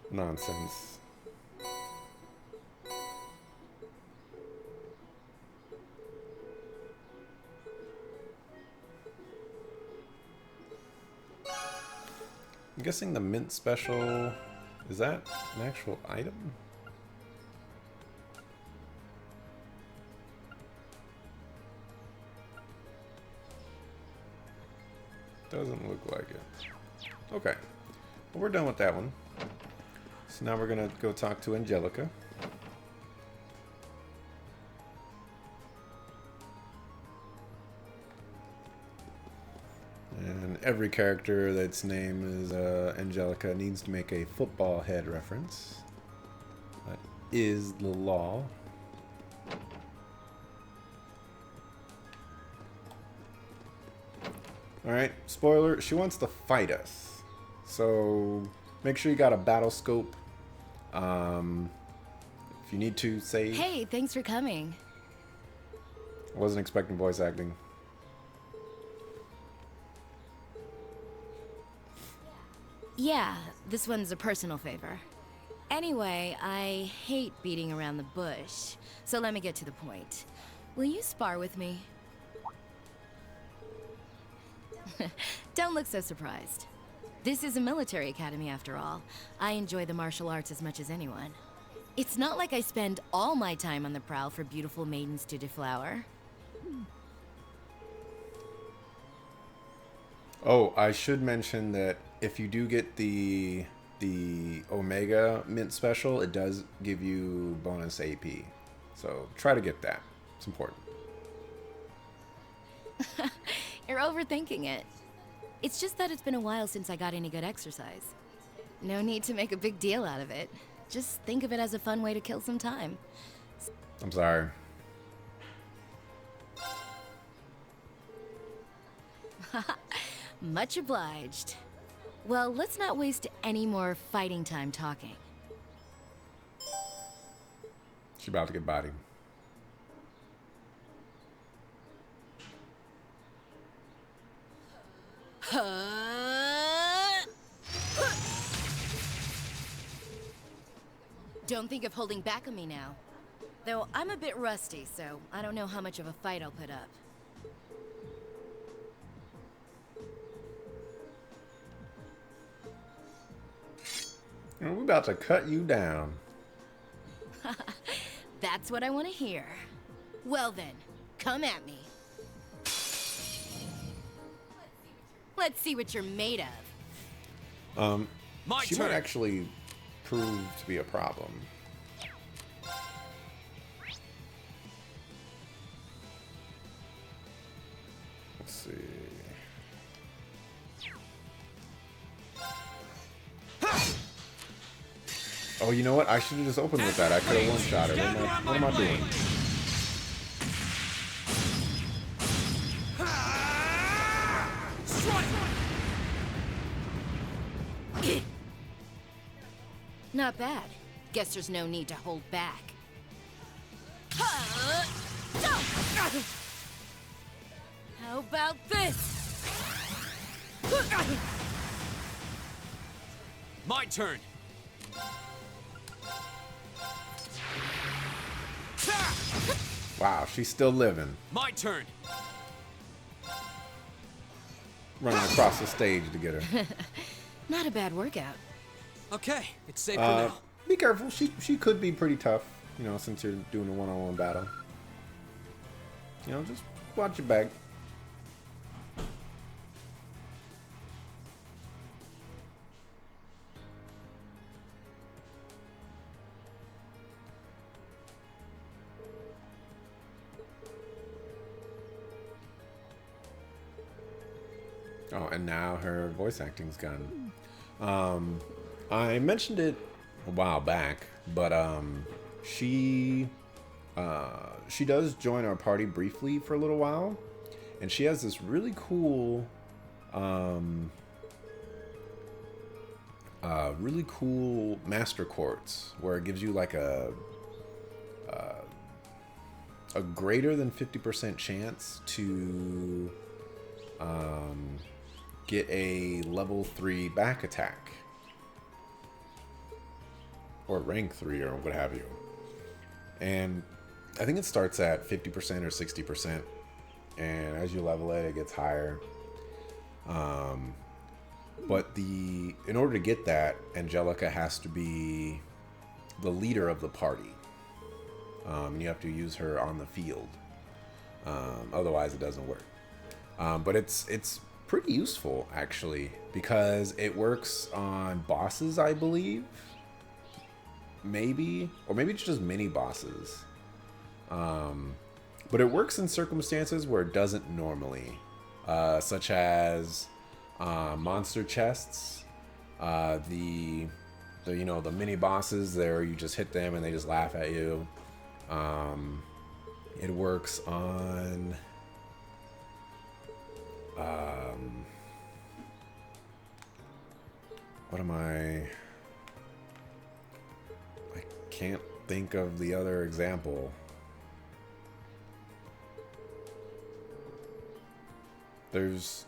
nonsense. I'm guessing the mint special, is that an actual item? Doesn't look like it. Okay, well, we're done with that one. So now we're gonna go talk to Angelica. And every character that's name is Angelica needs to make a football head reference. That is the law. Alright, spoiler, she wants to fight us. So make sure you got a battle scope. If you need to, say... Hey, thanks for coming. I wasn't expecting voice acting. Yeah, this one's a personal favor. Anyway, I hate beating around the bush, so let me get to the point. Will you spar with me? Don't look so surprised. This is a military academy after all. I enjoy the martial arts as much as anyone. It's not like I spend all my time on the prowl for beautiful maidens to deflower. Oh, I should mention that if you do get the Omega Mint Special, it does give you bonus AP. So try to get that. It's important. You're overthinking it. It's just that it's been a while since I got any good exercise. No need to make a big deal out of it. Just think of it as a fun way to kill some time. I'm sorry. Much obliged. Well, let's not waste any more fighting time talking. She's about to get bodied. Don't think of holding back on me now. Though I'm a bit rusty, so I don't know how much of a fight I'll put up. We're about to cut you down. That's what I want to hear. Well then, come at me. Let's see what you're made of. She might actually prove to be a problem. Let's see. Oh, you know what? I should have just opened with that. I could have one-shot her. What am I doing? Not bad. Guess there's no need to hold back. How about this? My turn. Wow, she's still living. My turn. Running across the stage to get her. Not a bad workout. Okay, it's safe for now. Be careful. She could be pretty tough, you know, since you're doing a one-on-one battle. You know, just watch your back. Oh, and now her voice acting's gone. I mentioned it a while back, but she does join our party briefly for a little while, and she has this really cool master quartz where it gives you like a greater than 50% chance to get a level 3 back attack. Or rank 3 or what have you. And I think it starts at 50% or 60%. And as you level it, it gets higher. But in order to get that, Angelica has to be the leader of the party. You have to use her on the field. Otherwise it doesn't work. But it's pretty useful actually, because it works on bosses, I believe. Maybe, or maybe it's just mini bosses. But it works in circumstances where it doesn't normally. such as monster chests, the mini bosses there. You just hit them and they just laugh at you. It works on what am I can't think of the other example. There's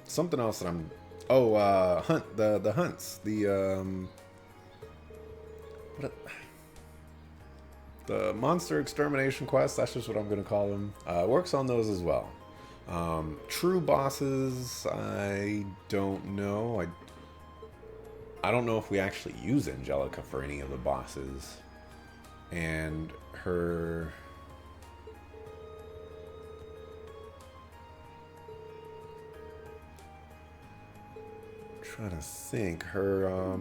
something else that I'm hunt the hunts, the monster extermination quest, that's just what I'm gonna call them. Works on those as well. True bosses, I don't know. I don't know if we actually use Angelica for any of the bosses. And her... I'm trying to think. Her,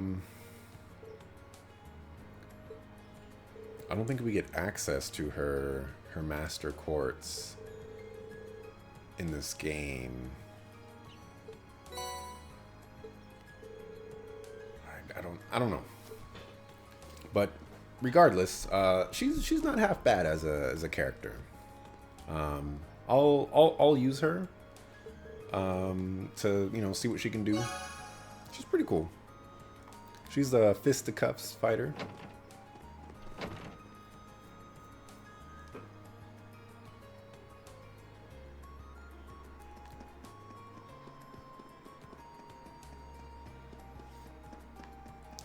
I don't think we get access to her master quartz in this game. I don't know. But regardless, she's not half bad as a character. I'll use her to see what she can do. She's pretty cool. She's a fisticuffs fighter.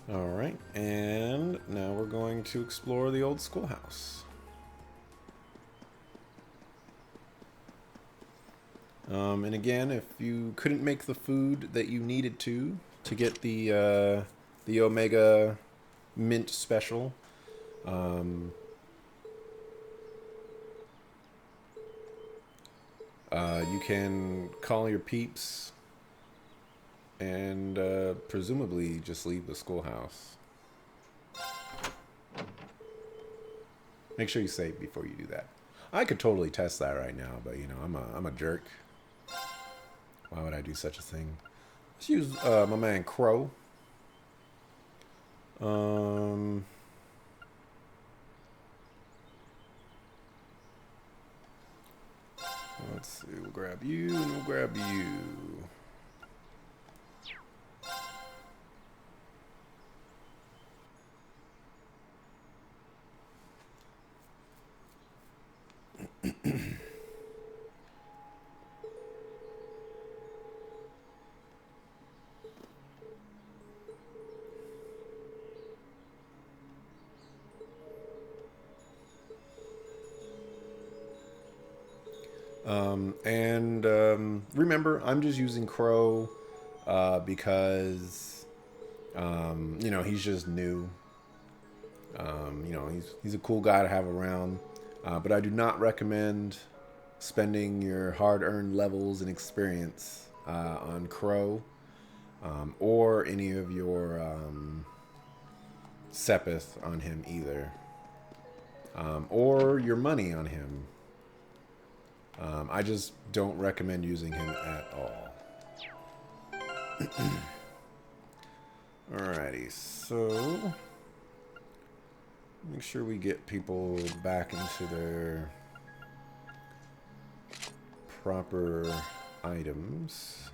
Alright, and now we're going to explore the old schoolhouse. And again, if you couldn't make the food that you needed to get the Omega Mint special, you can call your peeps and presumably just leave the schoolhouse. Make sure you save before you do that. I could totally test that right now, but I'm a jerk. Why would I do such a thing? Let's use my man Crow. Let's see. We'll grab you and we'll grab you. Remember, I'm just using Crow because he's just new. He's a cool guy to have around, but I do not recommend spending your hard-earned levels and experience on Crow or any of your Sepith on him either, or your money on him. I just don't recommend using him at all. Alrighty, so make sure we get people back into their proper items.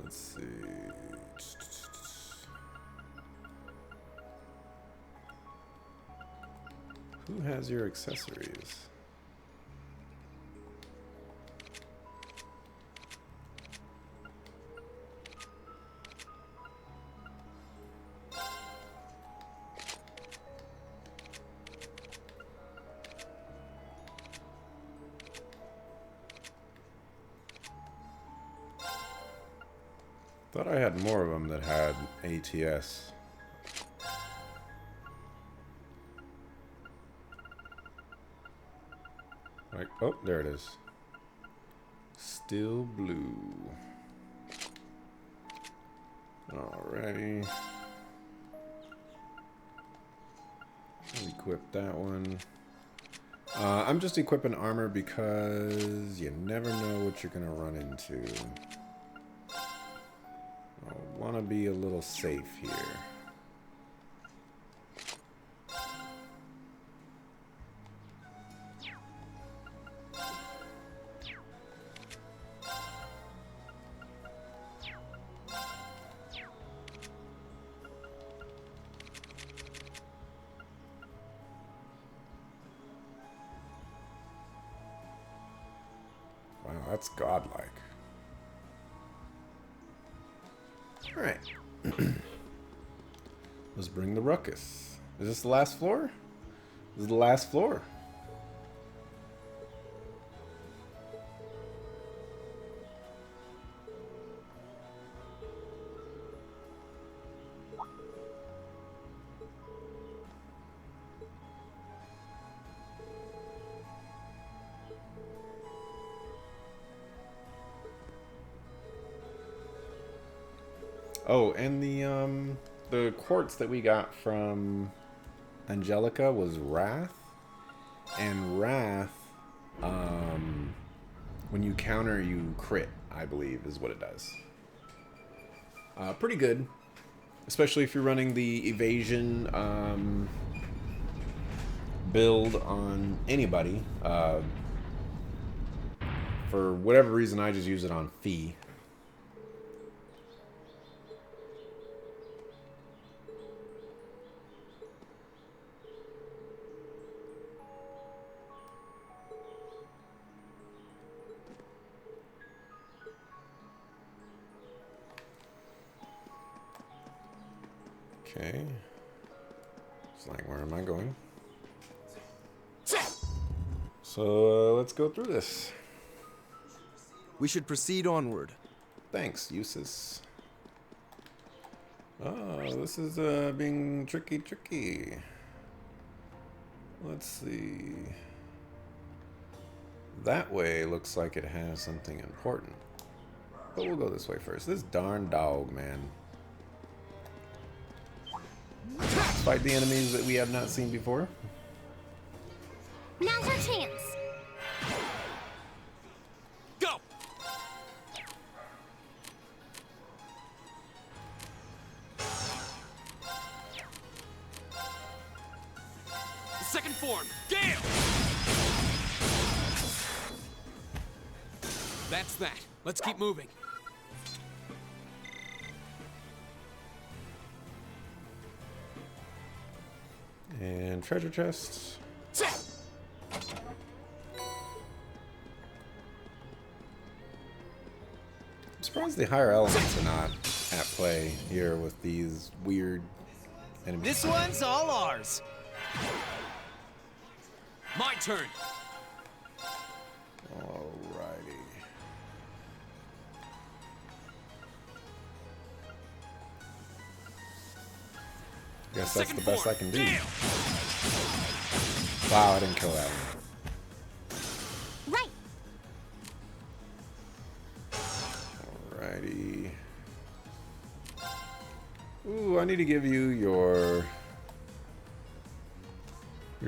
Let's see. Who has your accessories? Thought I had more of them that had ATS. Like, oh, there it is. Still blue. Alrighty. I'll equip that one. I'm just equipping armor because you never know what you're gonna run into. I want to be a little safe here. Wow, that's godlike. Alright. Let's bring the ruckus. Is this the last floor? This is the last floor. Oh, and the quartz that we got from Angelica was Wrath. And Wrath, when you counter, you crit, I believe, is what it does. Pretty good. Especially if you're running the evasion build on anybody. For whatever reason, I just use it on Fee. Okay. It's like, where am I going? So, let's go through this. We should proceed onward. Thanks, Eustace. Oh, this is being tricky. Let's see. That way looks like it has something important. But we'll go this way first. This darn dog, man. Let's fight the enemies that we have not seen before. Now's our chance. Go! The second form, Gale! That's that. Let's keep moving. And treasure chests. I'm surprised the higher elements are not at play here with these weird enemies. This one's all ours. My turn. Alrighty. Guess that's the best I can do. Wow, I didn't kill that one. Right. Alrighty. Ooh, I need to give you your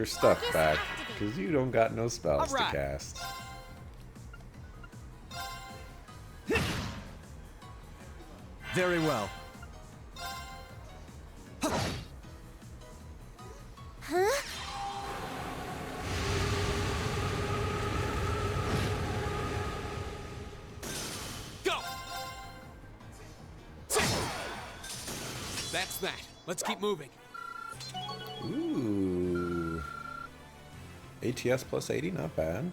stuff back, because you don't got no spells to cast. Very well. Huh? Go! That's that. Let's keep moving. Ooh. ATS plus 80, not bad.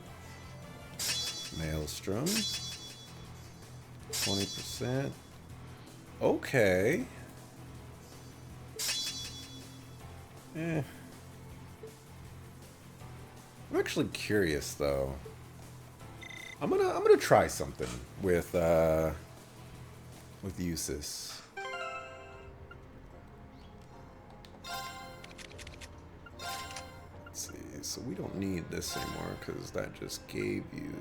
Maelstrom. 20%. Okay. Eh. I'm actually curious though. I'm gonna try something with Eustace. Let's see. So we don't need this anymore because that just gave you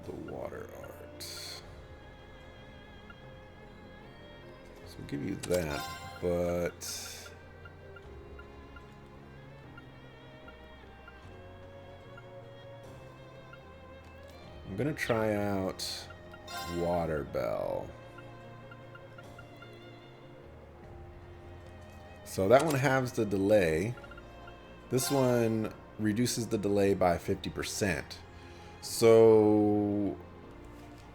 the water art. So we'll give you that, but I'm gonna try out Water Bell. So that one halves the delay. This one reduces the delay by 50%. So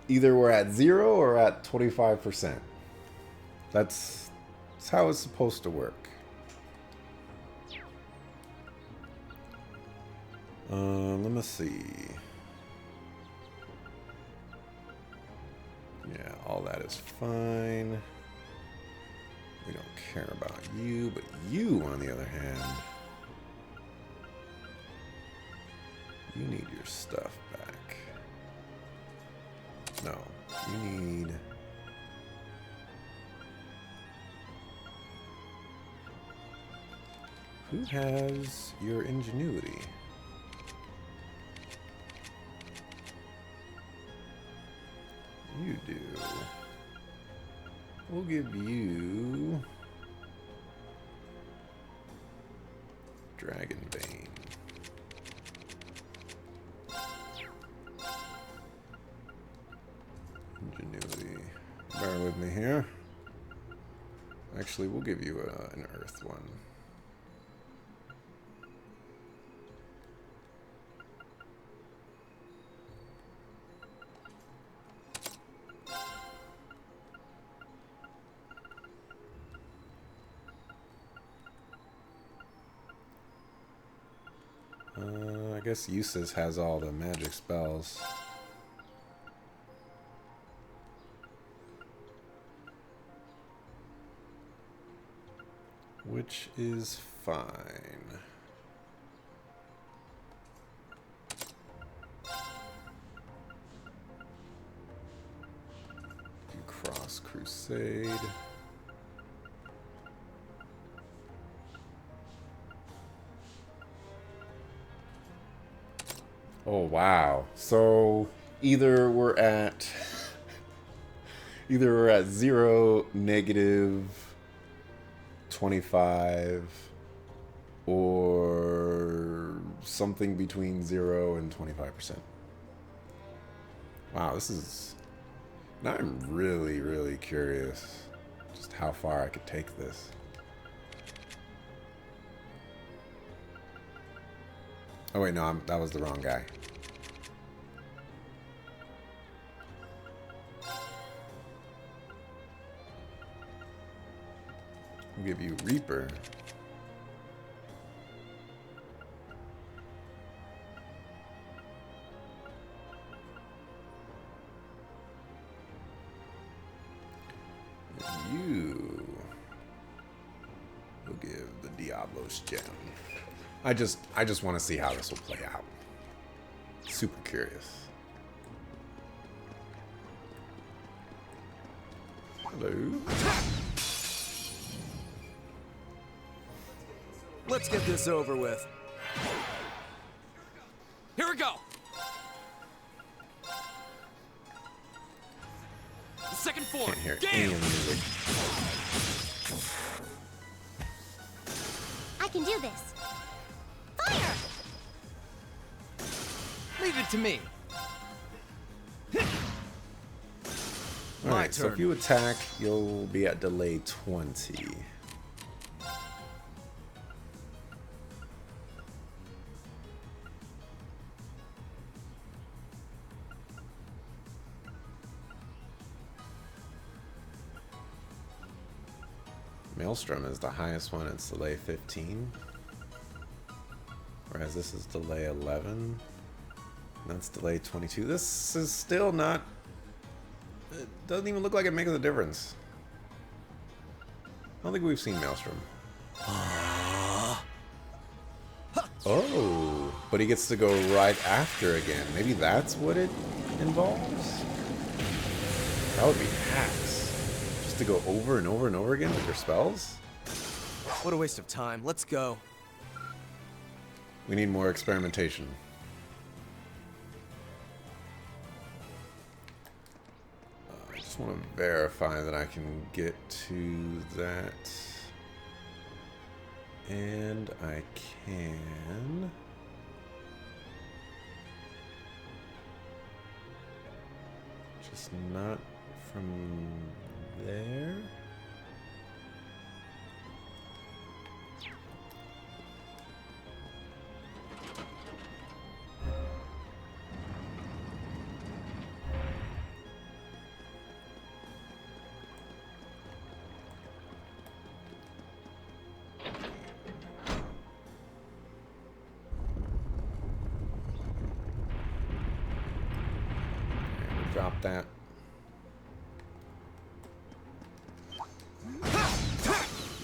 either we're at 0 or at 25%. That's how it's supposed to work. Let me see. Yeah, all that is fine. We don't care about you, but you, on the other hand, you need your stuff back. No, you need... Who has your ingenuity? You do. We'll give you Dragon Bane. Ingenuity. Bear with me here. Actually, we'll give you an Earth one. I guess Eustace has all the magic spells. Which is fine. Do Cross Crusade. Oh wow. So either we're at 0, negative 25, or something between 0 and 25%. Wow, this is... Now I'm really, really curious just how far I could take this. Oh wait, no, that was the wrong guy. I'll give you Reaper. And you will give the Diablos gem. I just want to see how this will play out. Super curious. Hello. Let's get this over with. Here we go. The second floor. Can't hear any music. I can do this. Fire! Leave it to me. Alright, so if you attack, you'll be at delay 20. Maelstrom is the highest one, it's delay 15. Whereas this is delay 11. That's delay 22. This is still not... It doesn't even look like it makes a difference. I don't think we've seen Maelstrom. Oh, but he gets to go right after again. Maybe that's what it involves? That would be hacks. Just to go over and over and over again with your spells? What a waste of time. Let's go. We need more experimentation. I just want to verify that I can get to that. And I can. Just not from there. Drop that.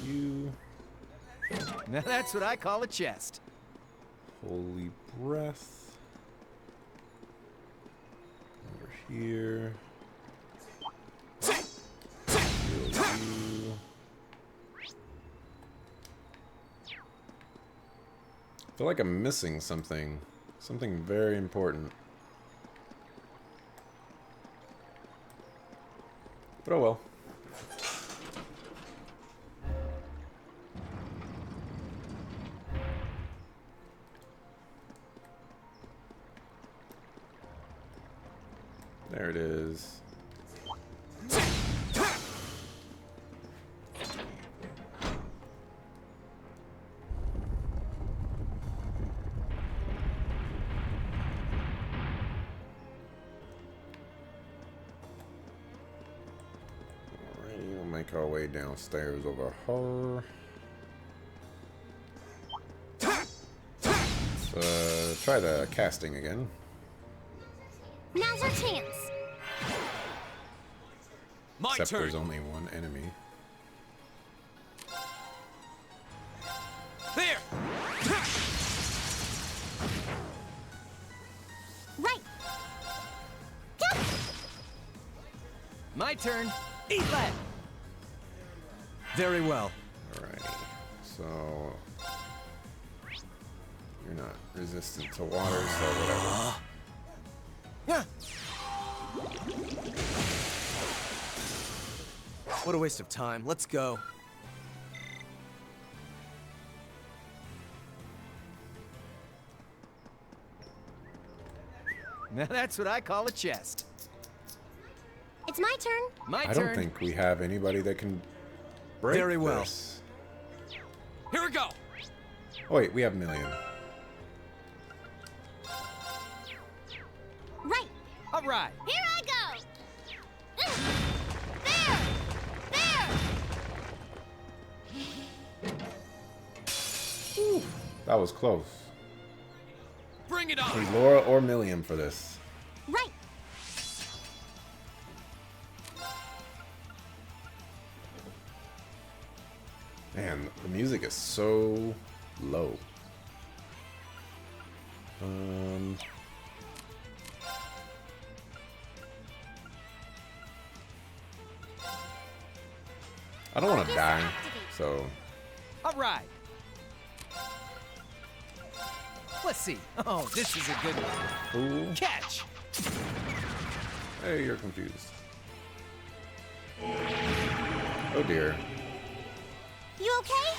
You. Now that's what I call a chest. Holy breath. Over here. Heal you. I feel like I'm missing something. Something very important. But oh well. There it is. Make our way downstairs over her. Let's try the casting again. Now's our chance. Except there's only one enemy. There! Right. Go. My turn. Eat that! Very well. Alrighty. So you're not resistant to water, so whatever. What a waste of time. Let's go. Now that's what I call a chest. It's my turn. My I turn. don't think we have anybody that can break Very well. this. Here we go. Oh wait, we have Million. Right. All right. Here I go. There. That was close. Bring it on. Need Laura or Million for this. Right. Man, the music is so low. I don't want to die, so All right. Let's see. Oh, this is a good one. Fool. Catch. Hey, you're confused. Oh dear. You okay?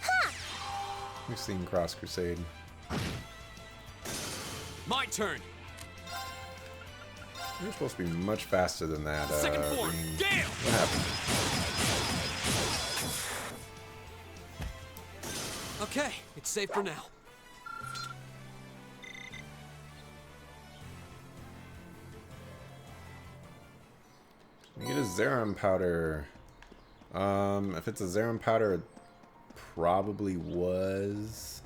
Huh. We've seen Cross Crusade. My turn. You're supposed to be much faster than that. Second form. Green. Gale. What happened? Okay, it's safe for now. You get a Zerum powder. If it's a Zerum powder, it probably was.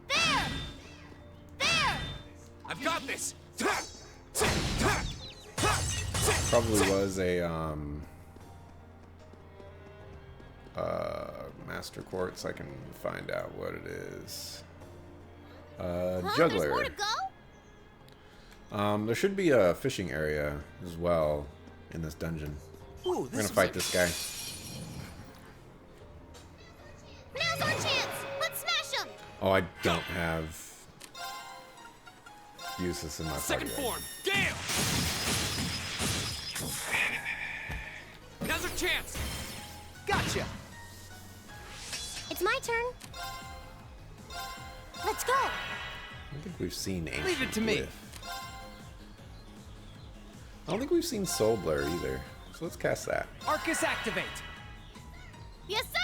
There. There. I've got this. Probably was a Master Quartz. I can find out what it is. Huh? Juggler. There's more to go? There should be a fishing area as well in this dungeon. Ooh, We're gonna fight this guy. Now's our chance. Let's smash him. Oh, I don't have uses in my party. Second form. Gale. Now's our chance. Gotcha. It's my turn. Let's go! I don't think we've seen Ancient Leave it to me. Glyph. I don't think we've seen Soul Blur either. So let's cast that. Arcus activate. Yes, sir!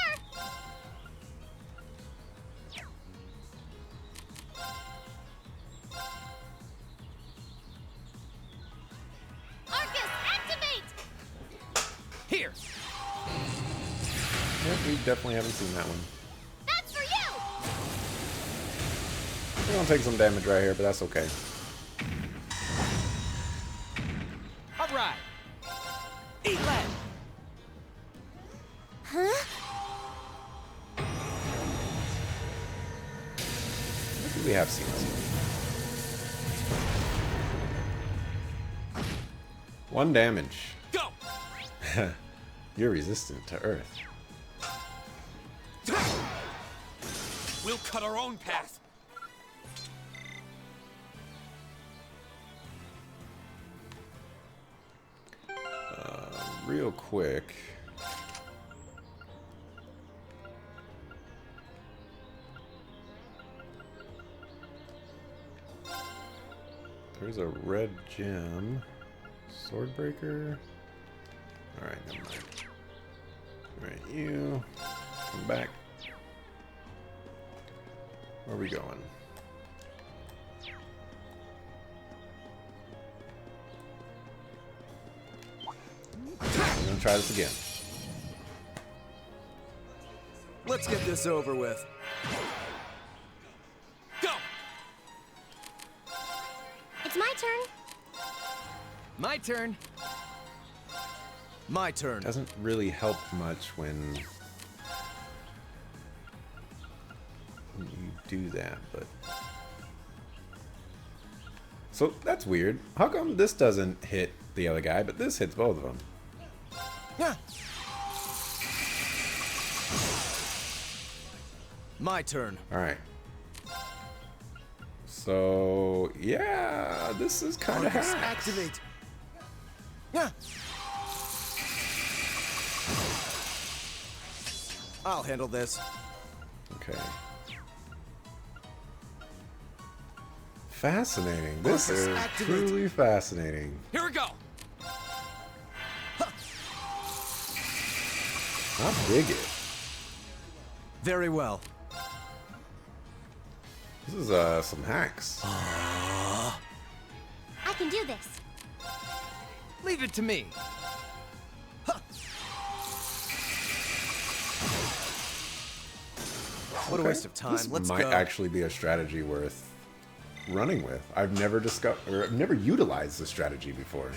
Arcus, activate! Here. Yep, we definitely haven't seen that one. That's for you! We're gonna take some damage right here, but that's okay. All right. Eat lead. Huh? I think we have seen this one. 1 damage. Go. You're resistant to Earth. We'll cut our own path. Real quick. There's a red gem. Swordbreaker. Alright, never mind. Alright, you. Come back. Where are we going? I'm gonna try this again. Let's get this over with. Go. It's my turn. My turn. My turn. Doesn't really help much when you do that, but... So, that's weird. How come this doesn't hit the other guy, but this hits both of them? Yeah. My turn. Alright. So, yeah, this is kind of Arcus, hacks. activate. Yeah. I'll handle this. Okay. Fascinating. This Arcus, is activate. truly fascinating. Here we go. I dig it. Very well. This is some hacks. I can do this. Leave it to me. What a waste of time. This Let's might go. actually be a strategy worth running with. I've never discovered, or I've never utilized this strategy before.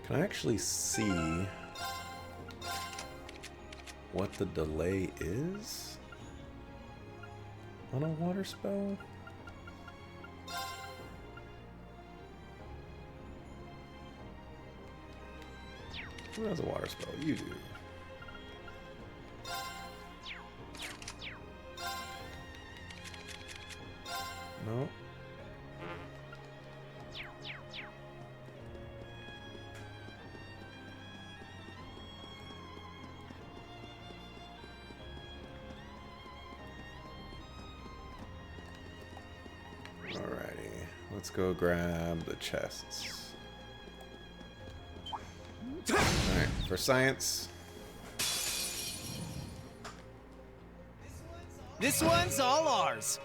Can I actually see what the delay is on a water spell? Who has a water spell? You do. No. Alrighty, let's go grab the chests. Alright, for science. This one's all ours.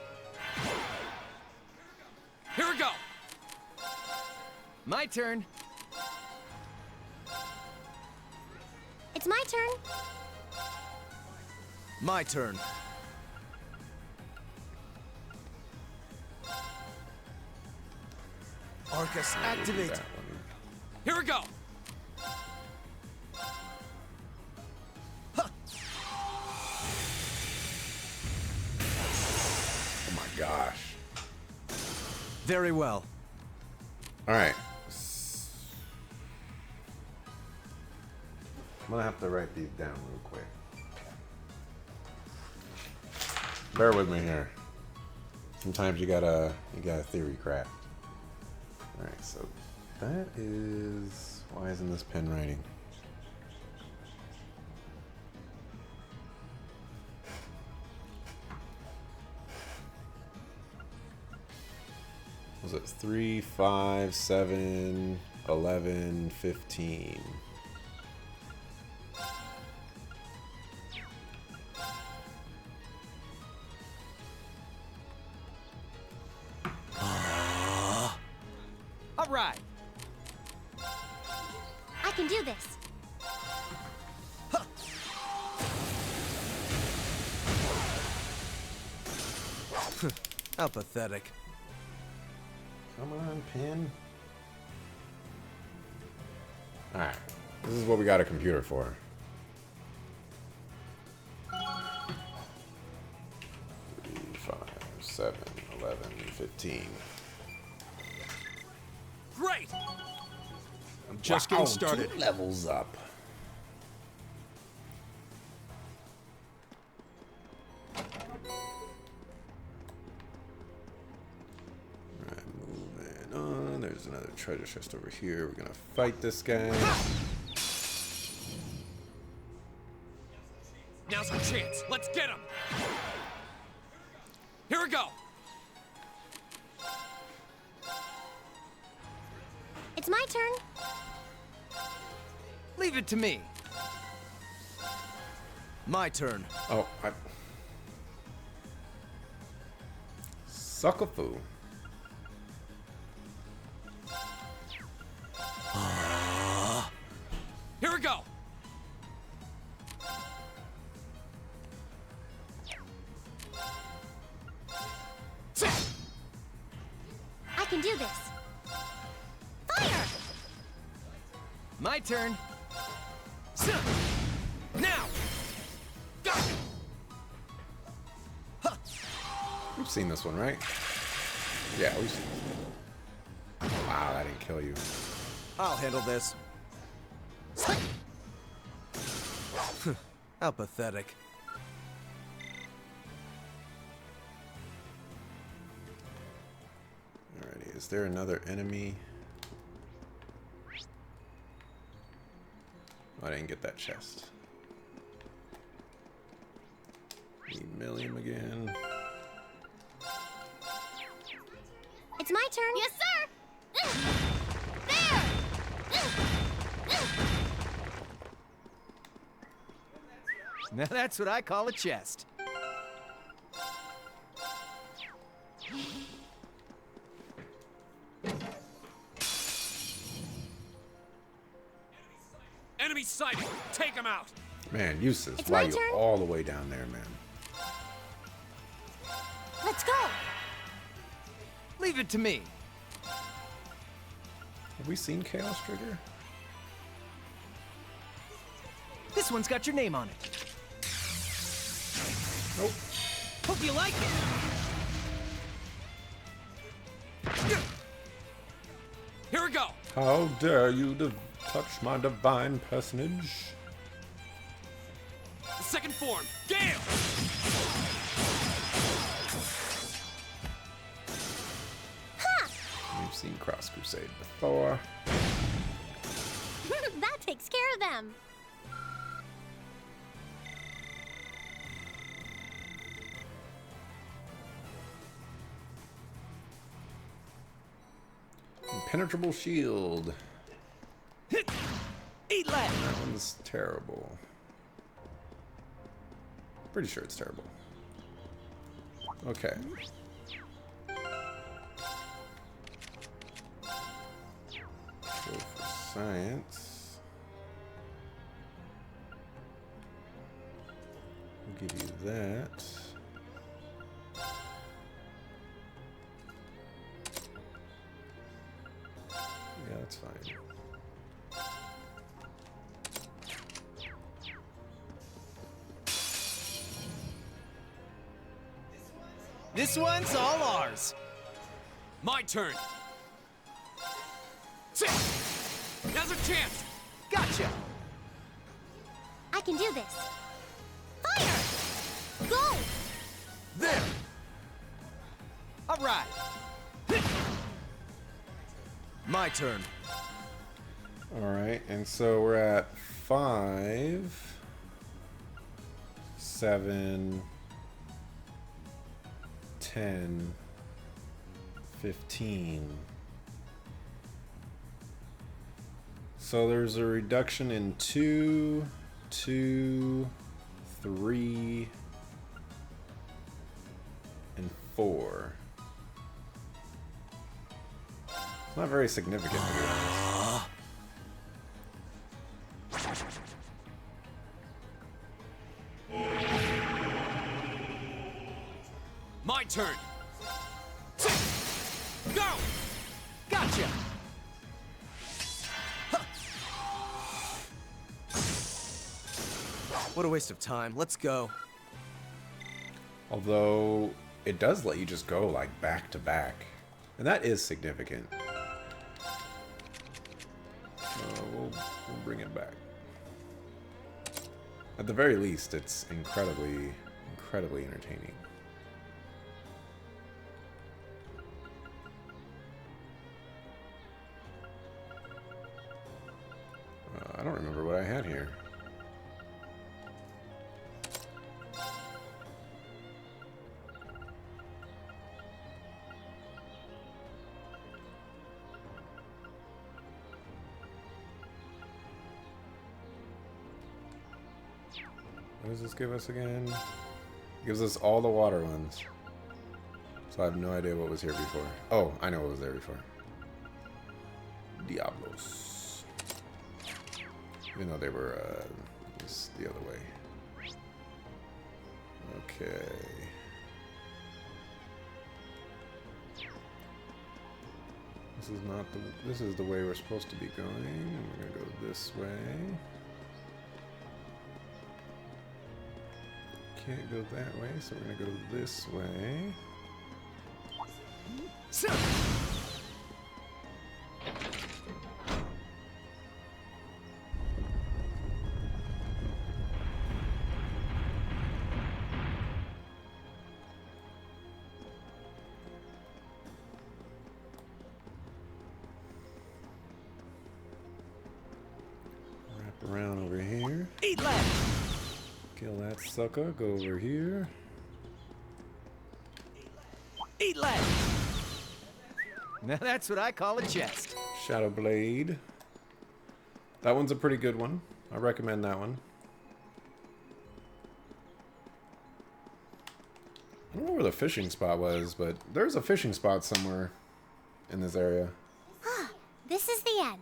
Here we go. My turn. It's my turn. My turn. Arcus, activate. Here we go. Oh my gosh. Very well. Alright. I'm gonna have to write these down real quick. Bear with me here. Sometimes you gotta theory craft. Alright, so that is... Why isn't this pen writing? Was it 3, 5, 7, 11, 15? All right. I can do this. How pathetic. Come on, pen. Alright. This is what we got a computer for. Three, 5, 7, 11, 15. Great! I'm just Wow, getting started. 2 levels up. Alright, moving on. There's another treasure chest over here. We're gonna fight this guy. Now's our chance. Let's get him. Here we go. It's my turn. Leave it to me. My turn. Oh, Suckafoo. Here we go. I can do this. Fire! My turn. Now. We've seen this one, right? Yeah, we've seen this one. Wow, that didn't kill you. I'll handle this. How pathetic. Alrighty, is there another enemy? Oh, I didn't get that chest. Need Millium again. It's my turn. Yes, sir. Now that's what I call a chest. Enemy sighted. Take him out. Man, useless. It's Why my you turn. all the way down there, man? Let's go. Leave it to me. Have we seen Chaos Trigger? This one's got your name on it. Nope. Hope you like it. Here we go. How dare you touch my divine personage? Second form. Gale. We've seen Cross Crusade before. That takes care of them. Impenetrable shield. Eat that. That one's terrible. Pretty sure it's terrible. Okay. Go for science. We'll give you that. Yeah, that's fine. This one's all ours. My turn. Now's our chance. Gotcha. I can do this. Fire! Go! There. All right. My turn. All right, and so we're at 5, 7, 10, 15. So there's a reduction in 2, 2, 3, and 4. It's not very significant, to be honest. My turn. Go! Gotcha! What a waste of time. Let's go. Although it does let you just go like back to back, and that is significant. We'll bring it back. At the very least, it's incredibly entertaining. I don't remember what I had here. What does this give us again? It gives us all the water ones. So I have no idea what was here before. Oh, I know what was there before. Diablos. Even though they were just the other way. Okay. This is the way we're supposed to be going. And we're gonna go this way. Can't go that way, so we're gonna go this way. Wrap around over here. Eat left! Kill that sucker, go over here. Eat left! Now that's what I call a chest. Shadow Blade. That one's a pretty good one. I recommend that one. I don't know where the fishing spot was, but there's a fishing spot somewhere in this area. This is the end.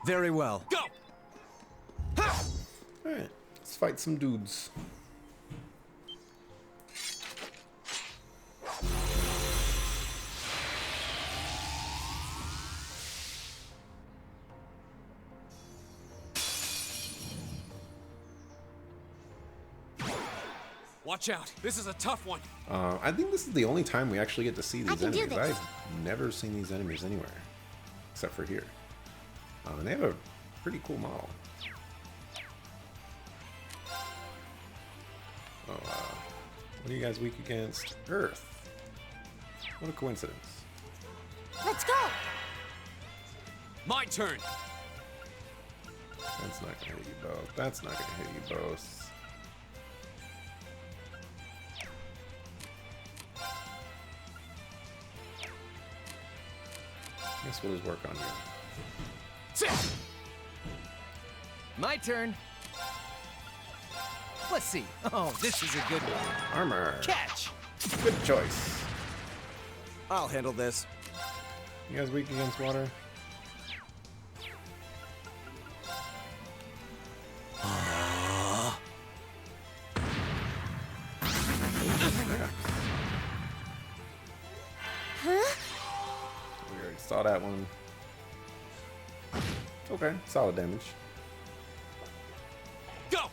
Very well. Go! Alright, let's fight some dudes. Watch out. This is a tough one. I think this is the only time we actually get to see these can do enemies. this. I've never seen these enemies anywhere, except for here. And they have a pretty cool model. Oh, what are you guys weak against? Earth. What a coincidence. Let's go! My turn. That's not gonna hit you both. That's not gonna hit you both. Guess we'll just work on you. My turn. Let's see. Oh, this is a good one. Armor. Catch! Good choice. I'll handle this. You guys weak against water? We already saw that one. Okay, solid damage. Go!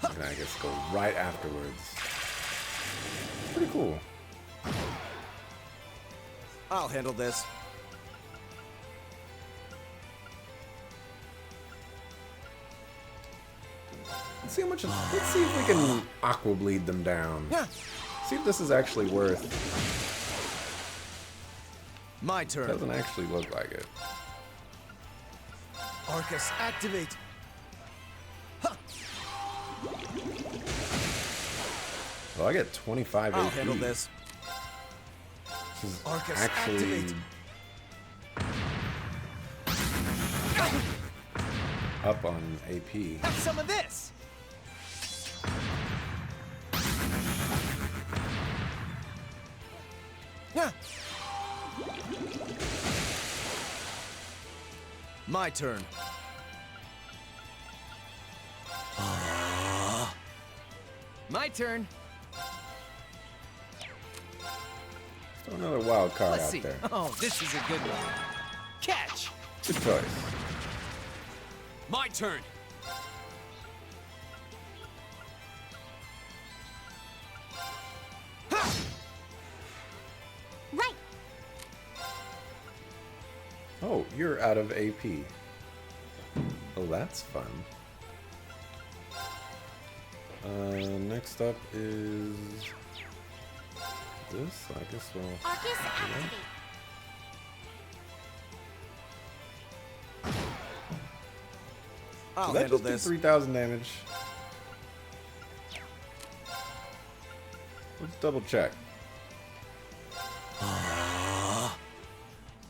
And I guess go right afterwards. Pretty cool. I'll handle this. Let's see how much. Let's see if we can aqua bleed them down. See if this is actually worth. My turn. Doesn't actually look like it. Arcus, activate. Well, I get 25 I'll AP. handle this. This is Arcus, actually activate. up on AP. Have some of this. My turn. My turn. Throw another wild card Let's out see. there. Oh, this is a good one. Catch. Good choice. My turn. Right. Oh, you're out of AP. Oh, that's fun. Next up is this. I guess we'll. Arcus, activate. I'll Did that handle just do this. 3,000 damage? Let's double check.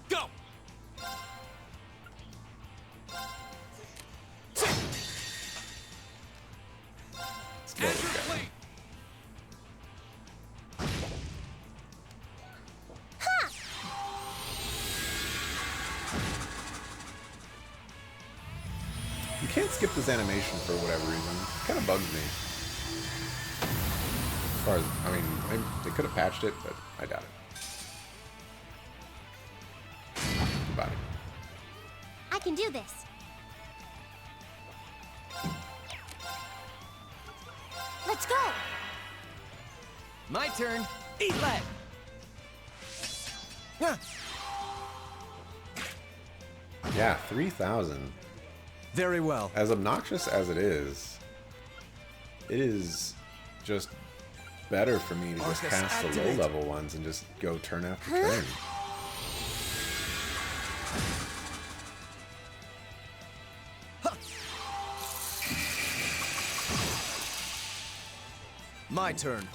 Go. Let's go with that. You can't skip this animation for whatever reason. It kind of bugs me. As far as, I mean, they could have patched it, but I doubt it. Goodbye. I can do this. Let's go. My turn. Eat leg. Yeah, 3,000. Very well. As obnoxious as it is just better for me to just Arcus, cast the activate. low-level ones and just go turn after turn. My turn.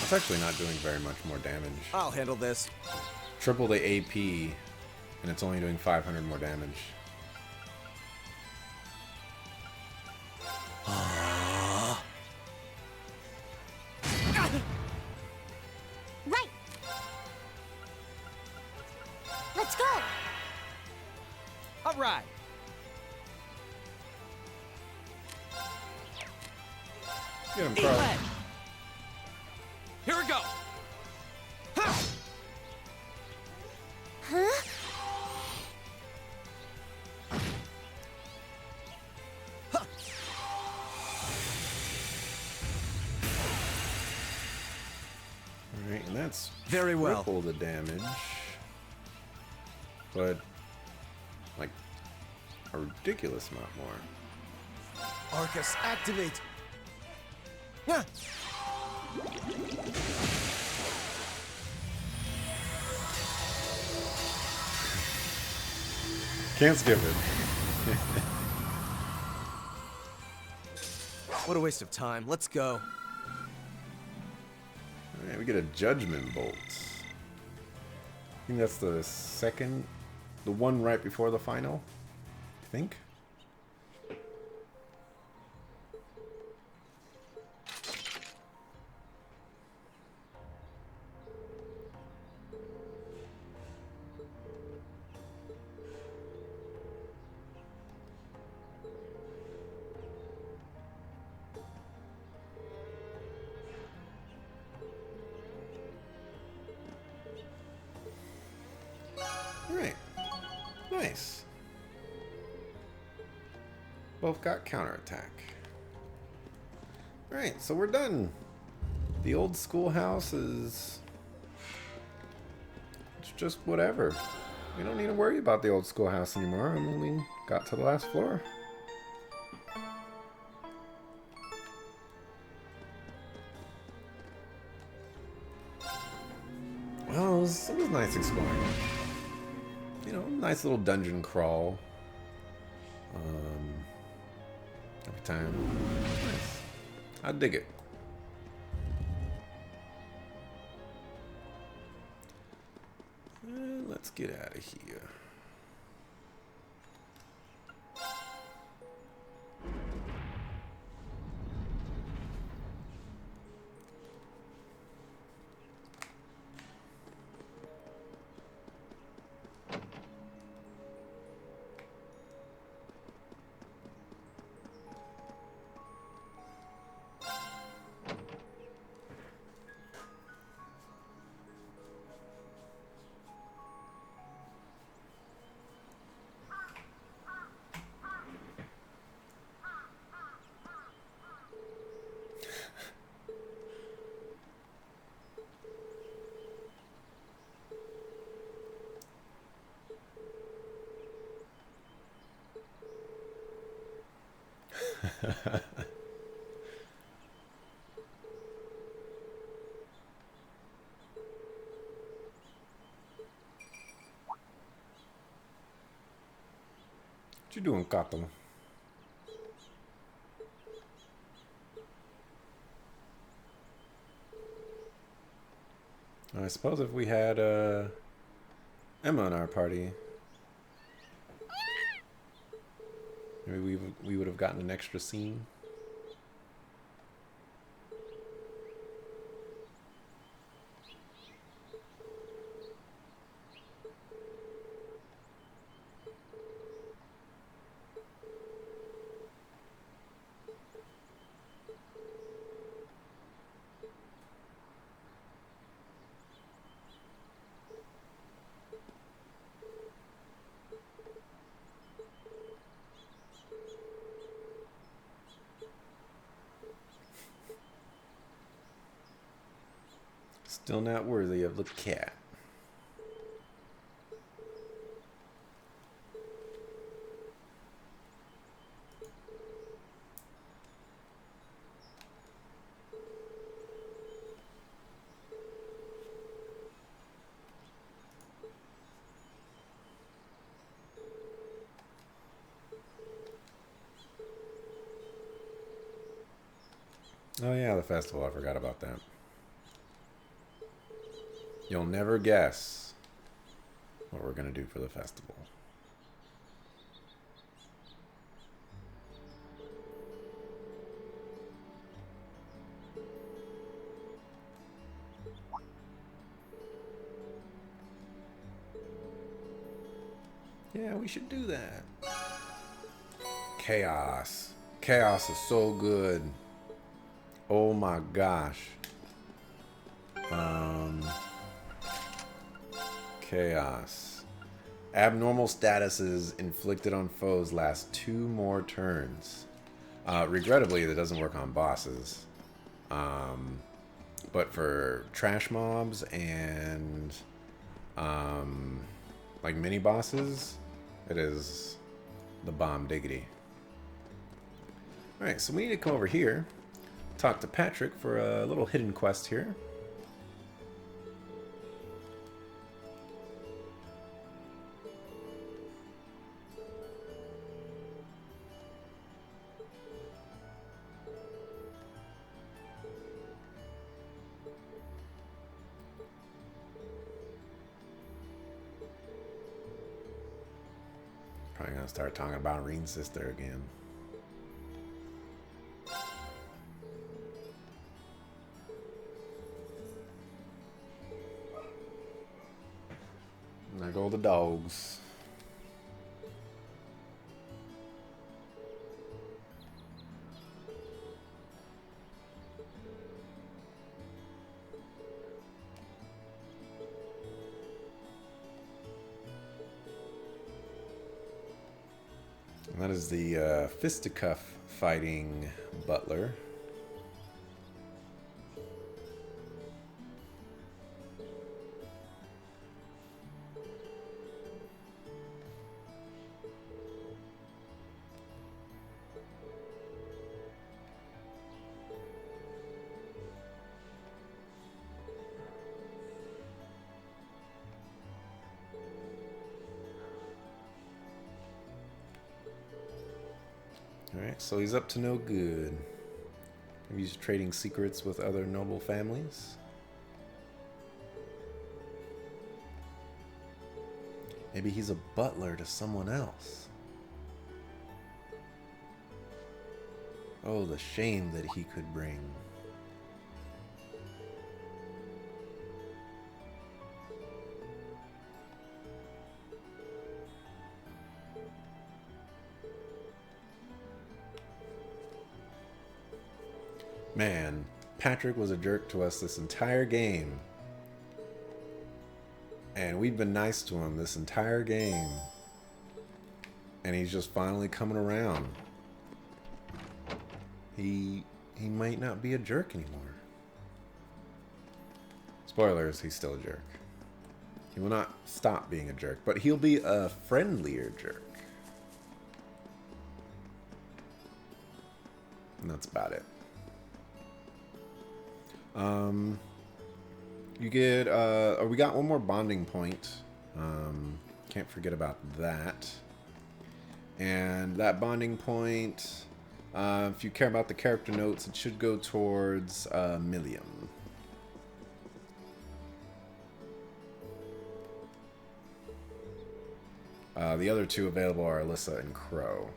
It's actually not doing very much more damage. I'll handle this. Triple the AP, and it's only doing 500 more damage. Right. Let's go. All right. Get him, Eat Carl. leg. Here we go. Huh? Alright, and that's Very well. triple the damage. But, like, a ridiculous amount more. Arcus, activate. Can't skip it. What a waste of time. Let's go. Alright, we get a Judgment Bolt. I think that's the second, the one right before the final, I think. Alright. Nice. Both got counterattack. Alright, so we're done. The old schoolhouse is just whatever. We don't need to worry about the old schoolhouse anymore. I mean, we got to the last floor. Well, it was nice exploring. You know, nice little dungeon crawl. Every time. Nice. I dig it. Let's get out of here. What you doing, Kato? I suppose if we had Emma in our party, maybe we would have gotten an extra scene. Still not worthy of the cat. Oh yeah, the festival. I forgot about that. You'll never guess what we're going to do for the festival. Yeah, we should do that. Chaos. Chaos is so good. Oh my gosh. Chaos. Abnormal statuses inflicted on foes last 2 more turns. Regrettably, that doesn't work on bosses. But for trash mobs and like mini bosses, it is the bomb diggity. Alright, so we need to come over here, talk to Patrick for a little hidden quest here. Probably gonna start talking about Reen's sister again. And there go the dogs. And that is the fisticuff fighting butler. Alright, so he's up to no good. Maybe he's trading secrets with other noble families. Maybe he's a butler to someone else. Oh, the shame that he could bring. Man, Patrick was a jerk to us this entire game. And we've been nice to him this entire game. And he's just finally coming around. He might not be a jerk anymore. Spoilers, he's still a jerk. He will not stop being a jerk, but he'll be a friendlier jerk. And that's about it. You get, we got one more bonding point. Can't forget about that. And that bonding point, if you care about the character notes, it should go towards Millium. The other two available are Alyssa and Crow.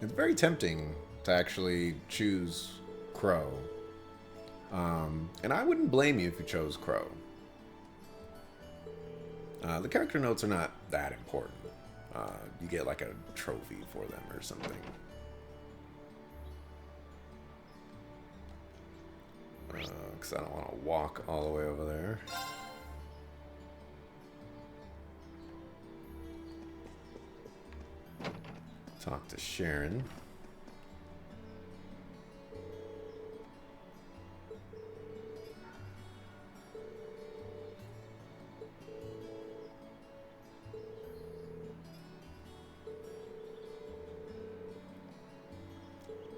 It's very tempting to actually choose Crow. And I wouldn't blame you if you chose Crow. The character notes are not that important. You get like a trophy for them or something. Because I don't want to walk all the way over there. Talk to Sharon.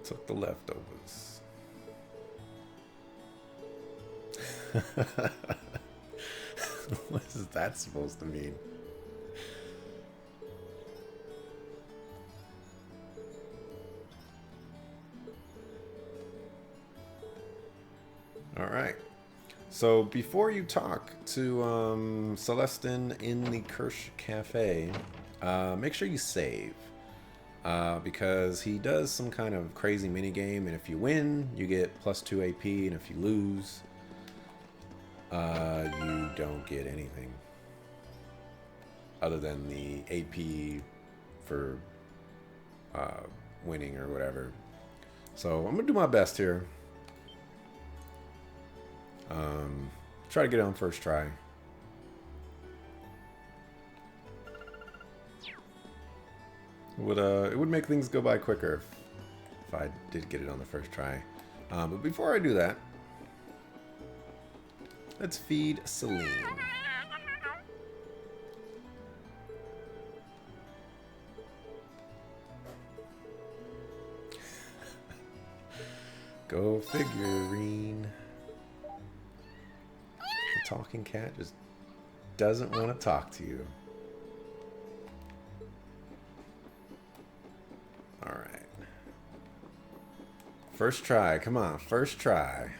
Took the leftovers. What is that supposed to mean? All right. So before you talk to Celestine in the Kirsch Cafe, make sure you save. Because he does some kind of crazy minigame, and if you win, you get +2 AP, and if you lose, you don't get anything. Other than the AP for winning or whatever. So I'm going to do my best here. Try to get it on first try. It would make things go by quicker if I did get it on the first try. But before I do that, let's feed Celine. Go figurine. The talking cat just doesn't want to talk to you. Alright. First try. Come on. First try.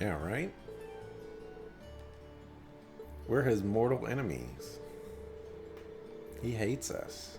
Yeah, right? We're his mortal enemies. He hates us.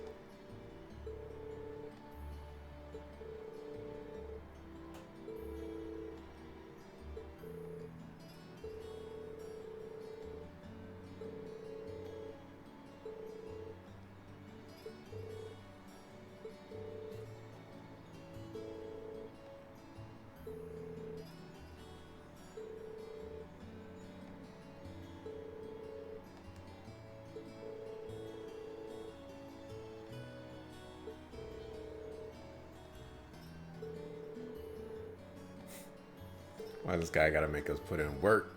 Why this guy gotta make us put in work?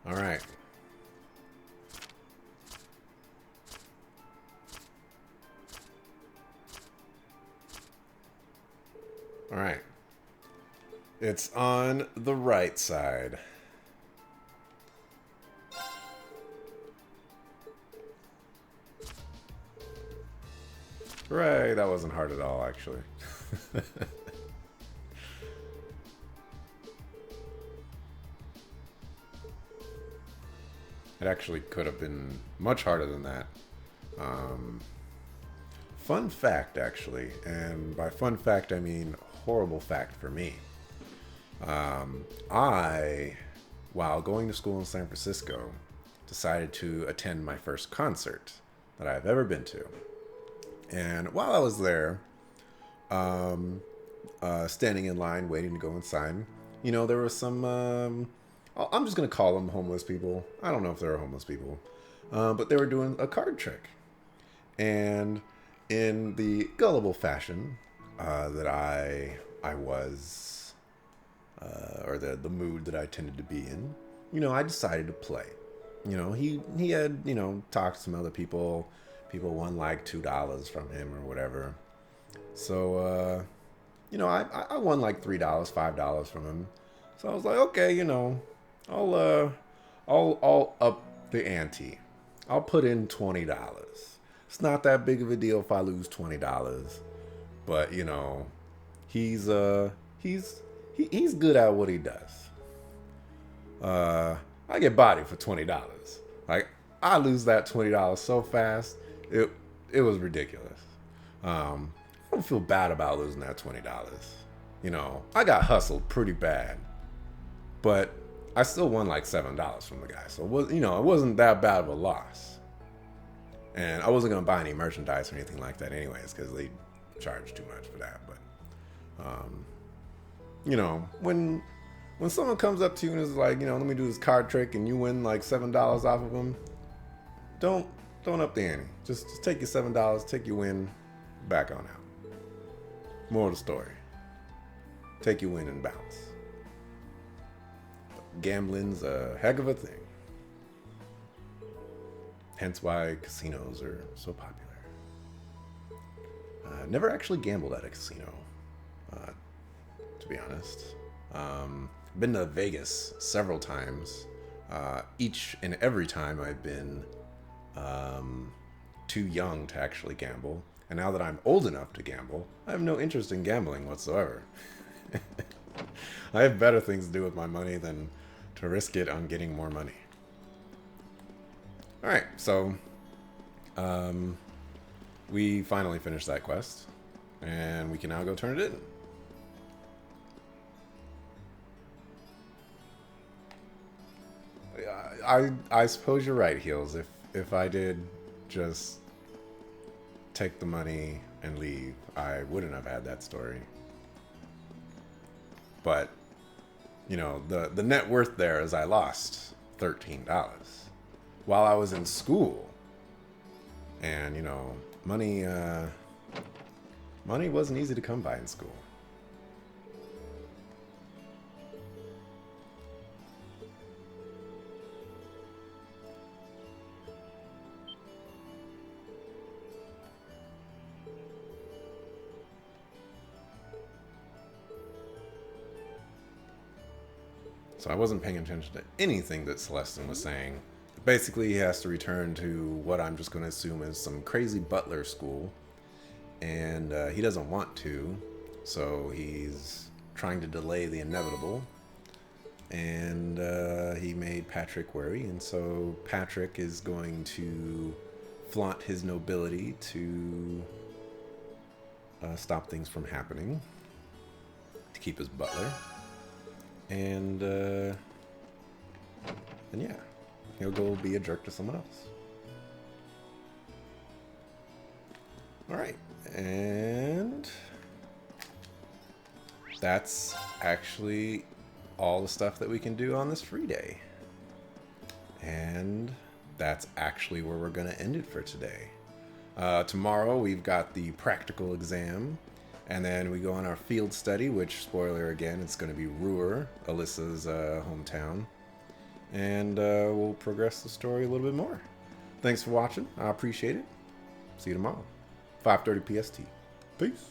All right. All right. It's on the right side. Right, that wasn't hard at all, actually. It actually could have been much harder than that. Fun fact, actually, and by fun fact I mean horrible fact for me. I, while going to school in San Francisco, decided to attend my first concert that I've ever been to. And while I was there, standing in line waiting to go inside, you know, there was some, I'm just going to call them homeless people. I don't know if they were homeless people, but they were doing a card trick. And in the gullible fashion that I was, or the mood that I tended to be in, you know, I decided to play. You know, he had, you know, talked to some other people. People won like $2 from him or whatever. So, you know, I won like $3, $5 from him. So I was like, okay, you know, I'll up the ante. I'll put in $20. It's not that big of a deal if I lose $20, but you know, he's good at what he does. I get bodied for $20. Like, I lose that $20 so fast. It was ridiculous. I don't feel bad about losing that $20. You know, I got hustled pretty bad, but I still won like $7 from the guy. So it wasn't that bad of a loss. And I wasn't gonna buy any merchandise or anything like that anyways, because they charge too much for that. But you know, when someone comes up to you and is like, you know, let me do this card trick, and you win like $7 off of them, don't up the ante. Just take your $7, take your win, back on out. Moral of the story: take your win and bounce. Gambling's a heck of a thing. Hence why casinos are so popular. Never actually gambled at a casino, to be honest. Been to Vegas several times. Each and every time I've been too young to actually gamble. And now that I'm old enough to gamble, I have no interest in gambling whatsoever. I have better things to do with my money than to risk it on getting more money. Alright, so we finally finished that quest, and we can now go turn it in. I suppose you're right, Heels. If I did just take the money and leave, I wouldn't have had that story. But, you know, the net worth there is I lost $13 while I was in school. And, you know, money wasn't easy to come by in school. So I wasn't paying attention to anything that Celestin was saying. Basically, he has to return to what I'm just going to assume is some crazy butler school. And he doesn't want to, so he's trying to delay the inevitable. And he made Patrick worry, and so Patrick is going to flaunt his nobility to stop things from happening, to keep his butler. And yeah, he'll go be a jerk to someone else. Alright, and that's actually all the stuff that we can do on this free day. And that's actually where we're going to end it for today. Tomorrow we've got the practical exam, and then we go on our field study, which, spoiler again, it's going to be Ruhr, Alyssa's hometown. And we'll progress the story a little bit more. Thanks for watching. I appreciate it. See you tomorrow, 5:30 PST. Peace.